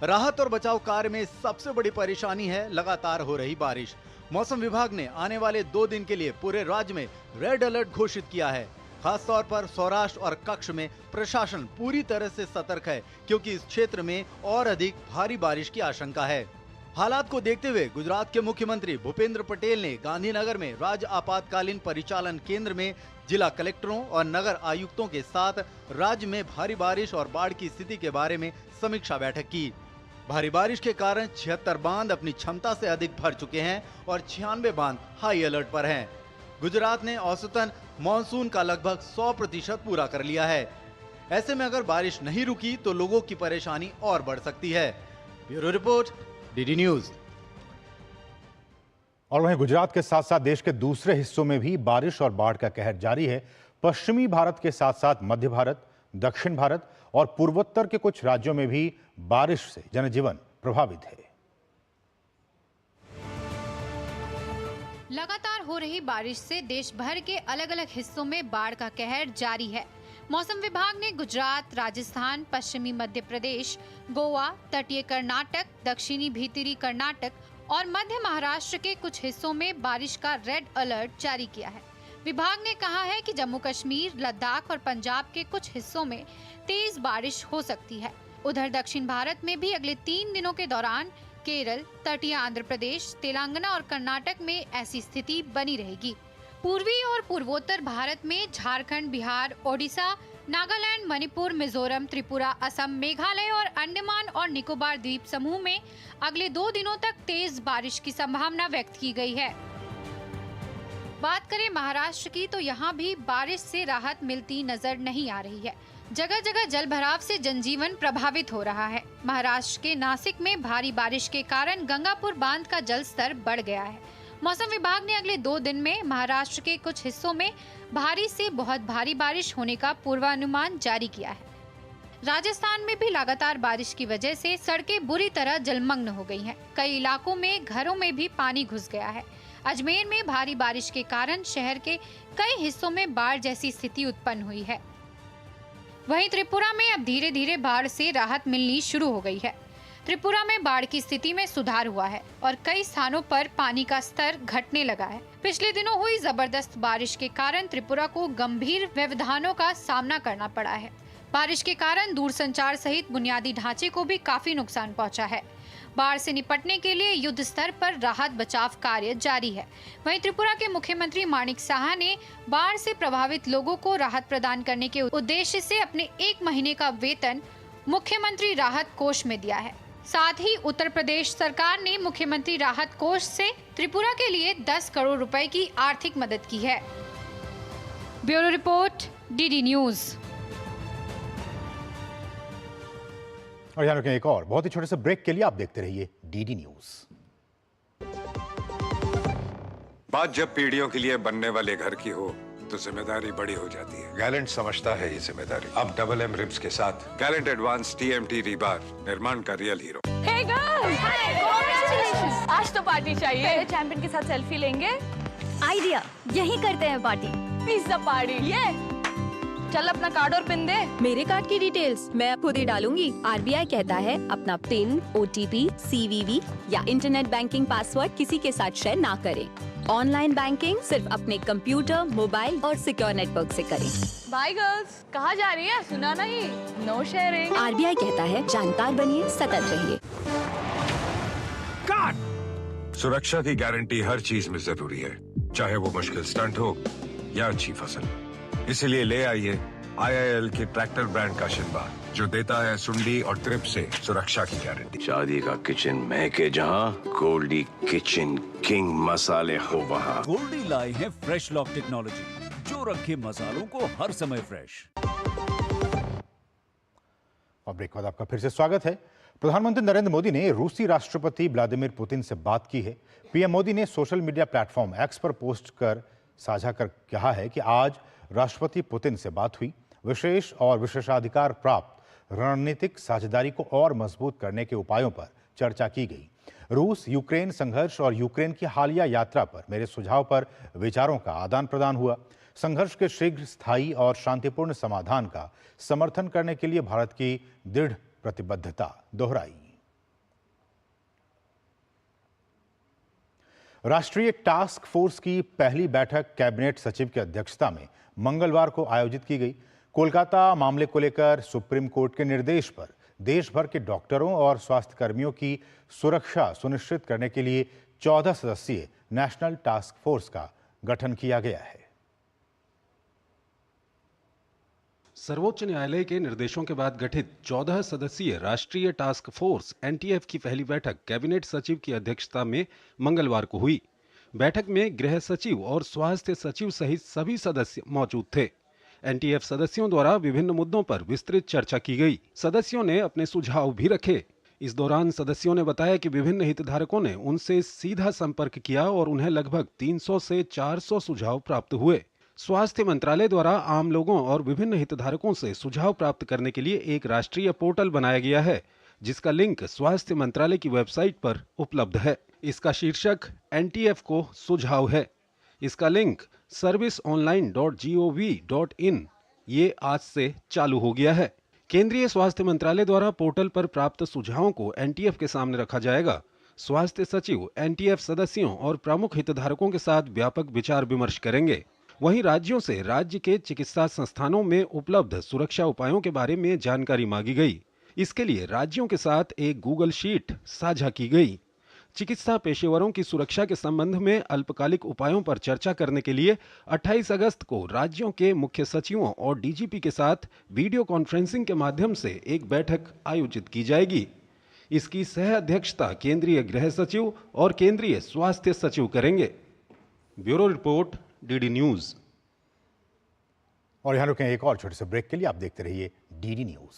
राहत और बचाव कार्य में सबसे बड़ी परेशानी है लगातार हो रही बारिश। मौसम विभाग ने आने वाले 2 दिन के लिए पूरे राज्य में रेड अलर्ट घोषित किया है। खास तौर पर सौराष्ट्र और कच्छ में प्रशासन पूरी तरह से सतर्क है, क्योंकि इस क्षेत्र में और अधिक भारी बारिश की आशंका है। हालात को देखते हुए गुजरात के मुख्यमंत्री भूपेंद्र पटेल ने गांधीनगर में राज्य आपातकालीन परिचालन केंद्र में जिला कलेक्टरों और नगर आयुक्तों के साथ राज्य में भारी बारिश और बाढ़ की स्थिति के बारे में समीक्षा बैठक की। भारी बारिश के कारण 76 बांध अपनी क्षमता से अधिक भर चुके हैं और 96 बांध हाई अलर्ट पर हैं। गुजरात ने औसतन मानसून का लगभग 100% पूरा कर लिया है। ऐसे में अगर बारिश नहीं रुकी तो लोगों की परेशानी और बढ़ सकती है। Bureau report, DD news. और वहीं गुजरात के साथ साथ देश के दूसरे हिस्सों में भी बारिश और बाढ़ का कहर जारी है। पश्चिमी भारत के साथ साथ मध्य भारत, दक्षिण भारत और पूर्वोत्तर के कुछ राज्यों में भी बारिश से जनजीवन प्रभावित है। लगातार हो रही बारिश से देश भर के अलग अलग हिस्सों में बाढ़ का कहर जारी है। मौसम विभाग ने गुजरात, राजस्थान, पश्चिमी मध्य प्रदेश, गोवा, तटीय कर्नाटक, दक्षिणी भीतरी कर्नाटक और मध्य महाराष्ट्र के कुछ हिस्सों में बारिश का रेड अलर्ट जारी किया है। विभाग ने कहा है कि जम्मू कश्मीर, लद्दाख और पंजाब के कुछ हिस्सों में तेज बारिश हो सकती है। उधर दक्षिण भारत में भी अगले 3 दिनों के दौरान केरल, तटीय आंध्र प्रदेश, तेलंगाना और कर्नाटक में ऐसी स्थिति बनी रहेगी। पूर्वी और पूर्वोत्तर भारत में झारखंड, बिहार, ओडिशा, नागालैंड, मणिपुर, मिजोरम, त्रिपुरा, असम, मेघालय और अंडमान और निकोबार द्वीप समूह में अगले 2 दिनों तक तेज बारिश की संभावना व्यक्त की गई है। बात करें महाराष्ट्र की तो यहाँ भी बारिश से राहत मिलती नजर नहीं आ रही है। जगह जगह जल भराव से जनजीवन प्रभावित हो रहा है। महाराष्ट्र के नासिक में भारी बारिश के कारण गंगापुर बांध का जल स्तर बढ़ गया है। मौसम विभाग ने अगले 2 दिन में महाराष्ट्र के कुछ हिस्सों में भारी से बहुत भारी बारिश होने का पूर्वानुमान जारी किया है। राजस्थान में भी लगातार बारिश की वजह से सड़कें बुरी तरह जलमग्न हो गई हैं। कई इलाकों में घरों में भी पानी घुस गया है। अजमेर में भारी बारिश के कारण शहर के कई हिस्सों में बाढ़ जैसी स्थिति उत्पन्न हुई है। वहीं त्रिपुरा में अब धीरे धीरे बाढ़ से राहत मिलनी शुरू हो गई है। त्रिपुरा में बाढ़ की स्थिति में सुधार हुआ है और कई स्थानों पर पानी का स्तर घटने लगा है। पिछले दिनों हुई जबरदस्त बारिश के कारण त्रिपुरा को गंभीर व्यवधानों का सामना करना पड़ा है। बारिश के कारण दूरसंचार सहित बुनियादी ढांचे को भी काफी नुकसान पहुंचा है। बाढ़ से निपटने के लिए युद्ध स्तर पर राहत बचाव कार्य जारी है। वहीं त्रिपुरा के मुख्यमंत्री माणिक साहा ने बाढ़ से प्रभावित लोगों को राहत प्रदान करने के उद्देश्य से अपने 1 महीने का वेतन मुख्यमंत्री राहत कोष में दिया है। साथ ही उत्तर प्रदेश सरकार ने मुख्यमंत्री राहत कोष से त्रिपुरा के लिए 10 करोड़ रुपए की आर्थिक मदद की है। Bureau report, DD news. और यहाँ रुकें एक और बहुत ही छोटे से ब्रेक के लिए। आप देखते रहिए डीडी न्यूज। बात जब पीढ़ियों के लिए बनने वाले घर की हो तो जिम्मेदारी बड़ी हो जाती है। गैलेंट समझता है ये जिम्मेदारी। अब डबल एम रिब्स के साथ गैलेंट एडवांस टीएमटी रीबार, निर्माण का रियल हीरो। हे गर्ल्स, कांग्रेचुलेशंस। आज तो पार्टी चाहिए। पहले चैंपियन के साथ सेल्फी लेंगे। आइडिया, यही करते हैं पार्टी। Pizza party. ये चल अपना कार्ड और पिन दे। मेरे कार्ड की डिटेल्स मैं खुद ही डालूंगी। आरबीआई कहता है अपना पिन, ओटीपी, सीवीवी या इंटरनेट बैंकिंग पासवर्ड किसी के साथ शेयर ना करें। ऑनलाइन बैंकिंग सिर्फ अपने कंप्यूटर, मोबाइल और सिक्योर नेटवर्क से करें। बाय गर्ल्स, कहाँ जा रही है? सुना नहीं, नो शेयरिंग। आरबीआई कहता है जानकार बनिए, सतर्क रहिए। सुरक्षा की गारंटी हर चीज में जरूरी है, चाहे वो मुश्किल स्टंट हो या अच्छी फसल। इसीलिए ले आइए IIL के ट्रैक्टर ब्रांड का शिनबार, जो देता है सुंडी और ट्रिप से सुरक्षा की गारंटी। शादी का किचन महके जहां, गोल्डी किचन किंग मसाले हो वहां। गोल्डी लाए हैं फ्रेश लॉक टेक्नोलॉजी, जो रखे मसालों को हर समय फ्रेश। और ब्रेक बाद आपका फिर से स्वागत है। प्रधानमंत्री नरेंद्र मोदी ने रूसी राष्ट्रपति व्लादिमीर पुतिन से बात की है। पीएम मोदी ने सोशल मीडिया प्लेटफॉर्म एक्स पर पोस्ट कर साझा कर कहा है कि आज राष्ट्रपति पुतिन से बात हुई। विशेष और विशेषाधिकार प्राप्त रणनीतिक साझेदारी को और मजबूत करने के उपायों पर चर्चा की गई। रूस यूक्रेन संघर्ष और यूक्रेन की हालिया यात्रा पर मेरे सुझाव पर विचारों का आदान प्रदान हुआ। संघर्ष के शीघ्र, स्थायी और शांतिपूर्ण समाधान का समर्थन करने के लिए भारत की दृढ़ प्रतिबद्धता दोहराई। राष्ट्रीय टास्क फोर्स की पहली बैठक कैबिनेट सचिव की अध्यक्षता में मंगलवार को आयोजित की गई। कोलकाता मामले को लेकर सुप्रीम कोर्ट के निर्देश पर देश भर के डॉक्टरों और स्वास्थ्य कर्मियों की सुरक्षा सुनिश्चित करने के लिए 14 सदस्यीय नेशनल टास्क फोर्स का गठन किया गया है। सर्वोच्च न्यायालय के निर्देशों के बाद गठित 14 सदस्यीय राष्ट्रीय टास्क फोर्स NTF की पहली बैठक कैबिनेट सचिव की अध्यक्षता में मंगलवार को हुई। बैठक में गृह सचिव और स्वास्थ्य सचिव सहित सभी सदस्य मौजूद थे। NTF सदस्यों द्वारा विभिन्न मुद्दों पर विस्तृत चर्चा की गई। सदस्यों ने अपने सुझाव भी रखे। इस दौरान सदस्यों ने बताया कि विभिन्न हितधारकों ने उनसे सीधा संपर्क किया और उन्हें लगभग 300 से 400 सुझाव प्राप्त हुए। स्वास्थ्य मंत्रालय द्वारा आम लोगों और विभिन्न हितधारकों से सुझाव प्राप्त करने के लिए एक राष्ट्रीय पोर्टल बनाया गया है, जिसका लिंक स्वास्थ्य मंत्रालय की वेबसाइट पर उपलब्ध है। इसका शीर्षक NTF को सुझाव है। इसका लिंक serviceonline.gov.in ये आज से चालू हो गया है। केंद्रीय स्वास्थ्य मंत्रालय द्वारा पोर्टल पर प्राप्त सुझावों को NTF के सामने रखा जाएगा। स्वास्थ्य सचिव NTF सदस्यों और प्रमुख हितधारकों के साथ व्यापक विचार विमर्श करेंगे। वहीं राज्यों से राज्य के चिकित्सा संस्थानों में उपलब्ध सुरक्षा उपायों के बारे में जानकारी मांगी गई। इसके लिए राज्यों के साथ एक गूगल शीट साझा की गई। चिकित्सा पेशेवरों की सुरक्षा के संबंध में अल्पकालिक उपायों पर चर्चा करने के लिए 28 अगस्त को राज्यों के मुख्य सचिवों और DGP के साथ वीडियो कॉन्फ्रेंसिंग के माध्यम से एक बैठक आयोजित की जाएगी। इसकी सह अध्यक्षता केंद्रीय गृह सचिव और केंद्रीय स्वास्थ्य सचिव करेंगे। Bureau report, DD news. और यहाँ रुकें एक और छोटे से ब्रेक के लिए। आप देखते रहिए डीडी न्यूज।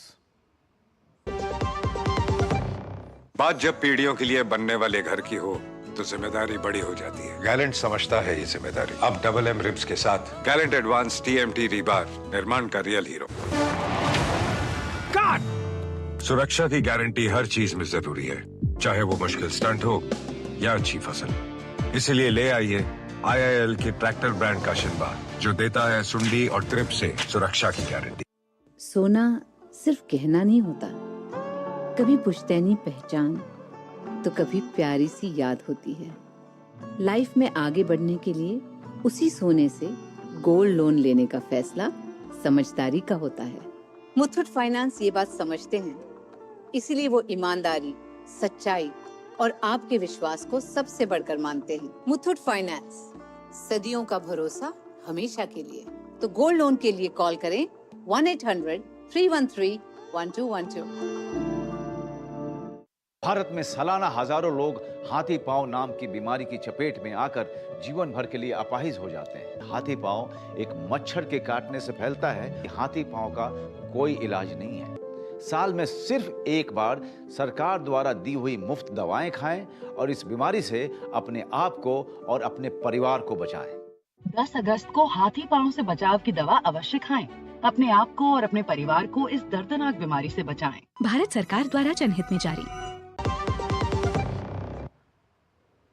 बात जब पीढ़ियों के लिए बनने वाले घर की हो तो जिम्मेदारी बड़ी हो जाती है। गैलेंट समझता है ये जिम्मेदारी। अब डबल एम रिब्स के साथ गैलेंट एडवांस TMT रीबार निर्माण का रियल हीरो। सुरक्षा की गारंटी हर चीज में जरूरी है, चाहे वो मुश्किल स्टंट हो या अच्छी फसल। इसलिए ले आइए IIL के ट्रैक्टर ब्रांड का शिनबा, जो देता है सुंडी और ट्रिप से सुरक्षा की गारंटी। सोना सिर्फ गहना नहीं होता, कभी पुश्तैनी पहचान तो कभी प्यारी सी याद होती है। लाइफ में आगे बढ़ने के लिए उसी सोने से गोल्ड लोन लेने का फैसला समझदारी का होता है। मुथूट फाइनेंस ये बात समझते हैं, इसीलिए वो ईमानदारी, सच्चाई और आपके विश्वास को सबसे बढ़कर मानते हैं। मुथूट फाइनेंस, सदियों का भरोसा हमेशा के लिए। तो गोल्ड लोन के लिए कॉल करें 1-800-313-1212। भारत में सालाना हजारों लोग हाथी पांव नाम की बीमारी की चपेट में आकर जीवन भर के लिए अपाहिज हो जाते हैं। हाथी पांव एक मच्छर के काटने से फैलता है। हाथी पांव का कोई इलाज नहीं है। साल में सिर्फ एक बार सरकार द्वारा दी हुई मुफ्त दवाएं खाएं और इस बीमारी से अपने आप को और अपने परिवार को बचाएं। 10 अगस्त को हाथी पांव से बचाव की दवा अवश्य खाएं। अपने आप को और अपने परिवार को इस दर्दनाक बीमारी से बचाएं। भारत सरकार द्वारा जनहित में जारी।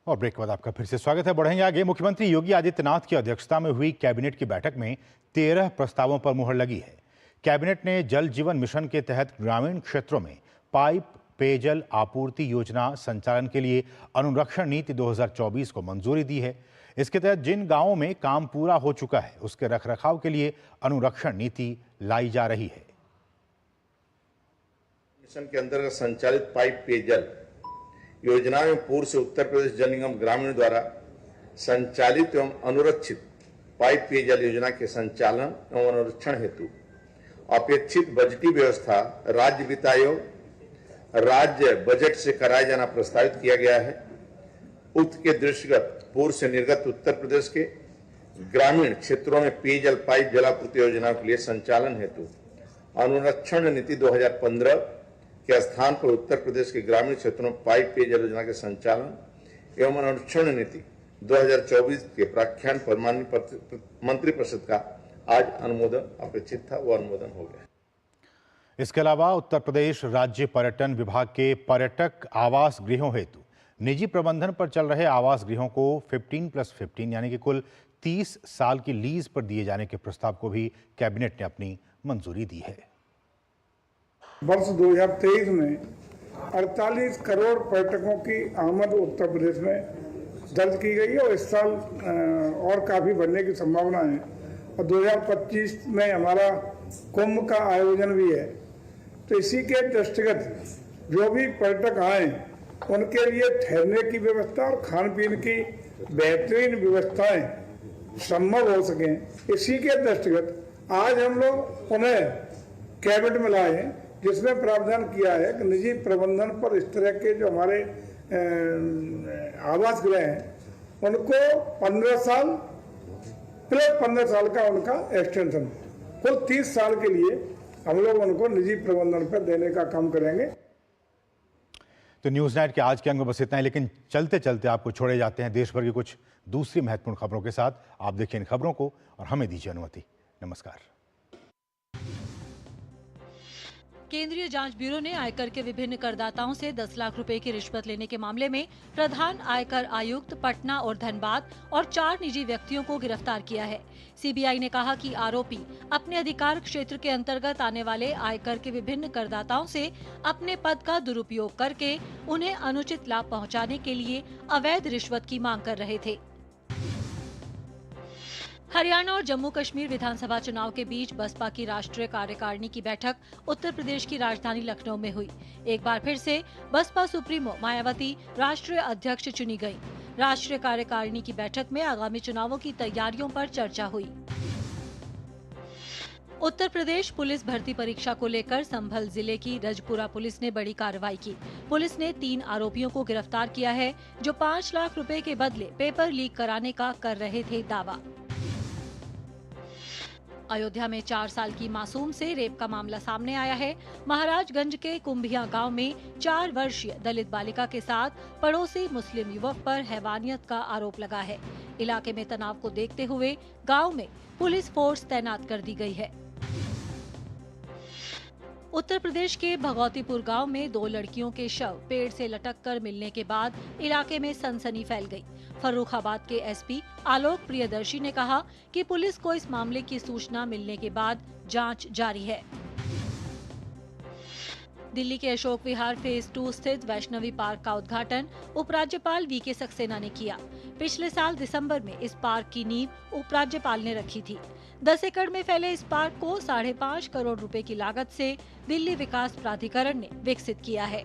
और ब्रेक के बाद आपका फिर से स्वागत है। बढ़ेंगे आगे। मुख्यमंत्री योगी आदित्यनाथ की अध्यक्षता में हुई कैबिनेट की बैठक में 13 प्रस्तावों पर मुहर लगी है। कैबिनेट ने जल जीवन मिशन के तहत ग्रामीण क्षेत्रों में पाइप पेयजल आपूर्ति योजना संचालन के लिए अनुरक्षण नीति 2024 को मंजूरी दी है। इसके तहत जिन गांवों में काम पूरा हो चुका है उसके रखरखाव के लिए अनुरक्षण नीति लाई जा रही है। मिशन के अंतर्गत संचालित पाइप पेयजल योजना में पूर्व से उत्तर प्रदेश जल निगम ग्रामीण द्वारा संचालित एवं अनुरक्षित पाइप पेयजल योजना के संचालन एवं अनुरक्षण हेतु अपेक्षित बजटीय व्यवस्था राज्य वित्त आयोग राज्य बजट से कराया जाना प्रस्तावित किया गया है। उक्त के दृष्टिगत पूर्व से निर्गत उत्तर प्रदेश के ग्रामीण क्षेत्रों में पेयजल पाइप जलापूर्ति योजना के लिए संचालन हेतु अनुरक्षण नीति 2015 के स्थान पर उत्तर प्रदेश के ग्रामीण क्षेत्रों में पाइप पेयजल योजना के संचालन एवं अनुरक्षण नीति 2024 के प्राख्यान पर माननीय मंत्रिपरिषद का आज अनुमोदन अपेक्षित था, वो अनुमोदन हो गया। इसके अलावा उत्तर प्रदेश राज्य पर्यटन विभाग के पर्यटक आवास गृहों हेतु निजी प्रबंधन पर चल रहे आवास गृहों को 15+15 यानी कि कुल 30 साल की लीज पर दिए जाने के प्रस्ताव को भी कैबिनेट ने अपनी मंजूरी दी है। वर्ष 2023 में 48 करोड़ पर्यटकों की आमद उत्तर प्रदेश में दर्ज की गई है और इस साल और काफी बढ़ने की संभावना है। और 2025 में हमारा कुंभ का आयोजन भी है। तो इसी के दृष्टिगत जो भी पर्यटक आए उनके लिए ठहरने की व्यवस्था और खान पीन की बेहतरीन व्यवस्थाएं संभव हो सकें, इसी के दृष्टिगत आज हम लोग पुनः कैबिनेट में लाए हैं, जिसमें प्रावधान किया है कि निजी प्रबंधन पर इस तरह के जो हमारे आवास गृह हैं उनको 15 साल प्लस 15 साल का उनका एक्सटेंशन, कुल 30 साल के लिए हम लोग उनको निजी प्रबंधन पर देने का काम करेंगे। तो न्यूज़ नाइट के आज के अंक में बस इतना है, लेकिन चलते चलते आपको छोड़े जाते हैं देश भर की कुछ दूसरी महत्वपूर्ण खबरों के साथ। आप देखिए इन खबरों को और हमें दीजिए अनुमति। नमस्कार। केंद्रीय जांच ब्यूरो ने आयकर के विभिन्न करदाताओं से 10 लाख रुपए की रिश्वत लेने के मामले में प्रधान आयकर आयुक्त पटना और धनबाद और 4 निजी व्यक्तियों को गिरफ्तार किया है। सीबीआई ने कहा कि आरोपी अपने अधिकार क्षेत्र के अंतर्गत आने वाले आयकर के विभिन्न करदाताओं से अपने पद का दुरुपयोग करके उन्हें अनुचित लाभ पहुँचाने के लिए अवैध रिश्वत की मांग कर रहे थे। हरियाणा और जम्मू कश्मीर विधानसभा चुनाव के बीच बसपा की राष्ट्रीय कार्यकारिणी की बैठक उत्तर प्रदेश की राजधानी लखनऊ में हुई। एक बार फिर से बसपा सुप्रीमो मायावती राष्ट्रीय अध्यक्ष चुनी गयी। राष्ट्रीय कार्यकारिणी की बैठक में आगामी चुनावों की तैयारियों पर चर्चा हुई। उत्तर प्रदेश पुलिस भर्ती परीक्षा को लेकर संभल जिले की रजपुरा पुलिस ने बड़ी कार्रवाई की। पुलिस ने 3 आरोपियों को गिरफ्तार किया है जो 5 लाख रुपए के बदले पेपर लीक कराने का कर रहे थे दावा। अयोध्या में 4 साल की मासूम से रेप का मामला सामने आया है। महाराजगंज के कुंभिया गांव में 4 वर्षीय दलित बालिका के साथ पड़ोसी मुस्लिम युवक पर हैवानियत का आरोप लगा है। इलाके में तनाव को देखते हुए गांव में पुलिस फोर्स तैनात कर दी गई है। उत्तर प्रदेश के भगवतीपुर गांव में 2 लड़कियों के शव पेड़ से लटककर मिलने के बाद इलाके में सनसनी फैल गई। फर्रुखाबाद के एसपी आलोक प्रियदर्शी ने कहा कि पुलिस को इस मामले की सूचना मिलने के बाद जांच जारी है। दिल्ली के अशोक विहार फेज 2 स्थित वैष्णवी पार्क का उद्घाटन उपराज्यपाल वीके सक्सेना ने किया। पिछले साल दिसंबर में इस पार्क की नींव उपराज्यपाल ने रखी थी। 10 एकड़ में फैले इस पार्क को 5.5 करोड़ रुपए की लागत से दिल्ली विकास प्राधिकरण ने विकसित किया है।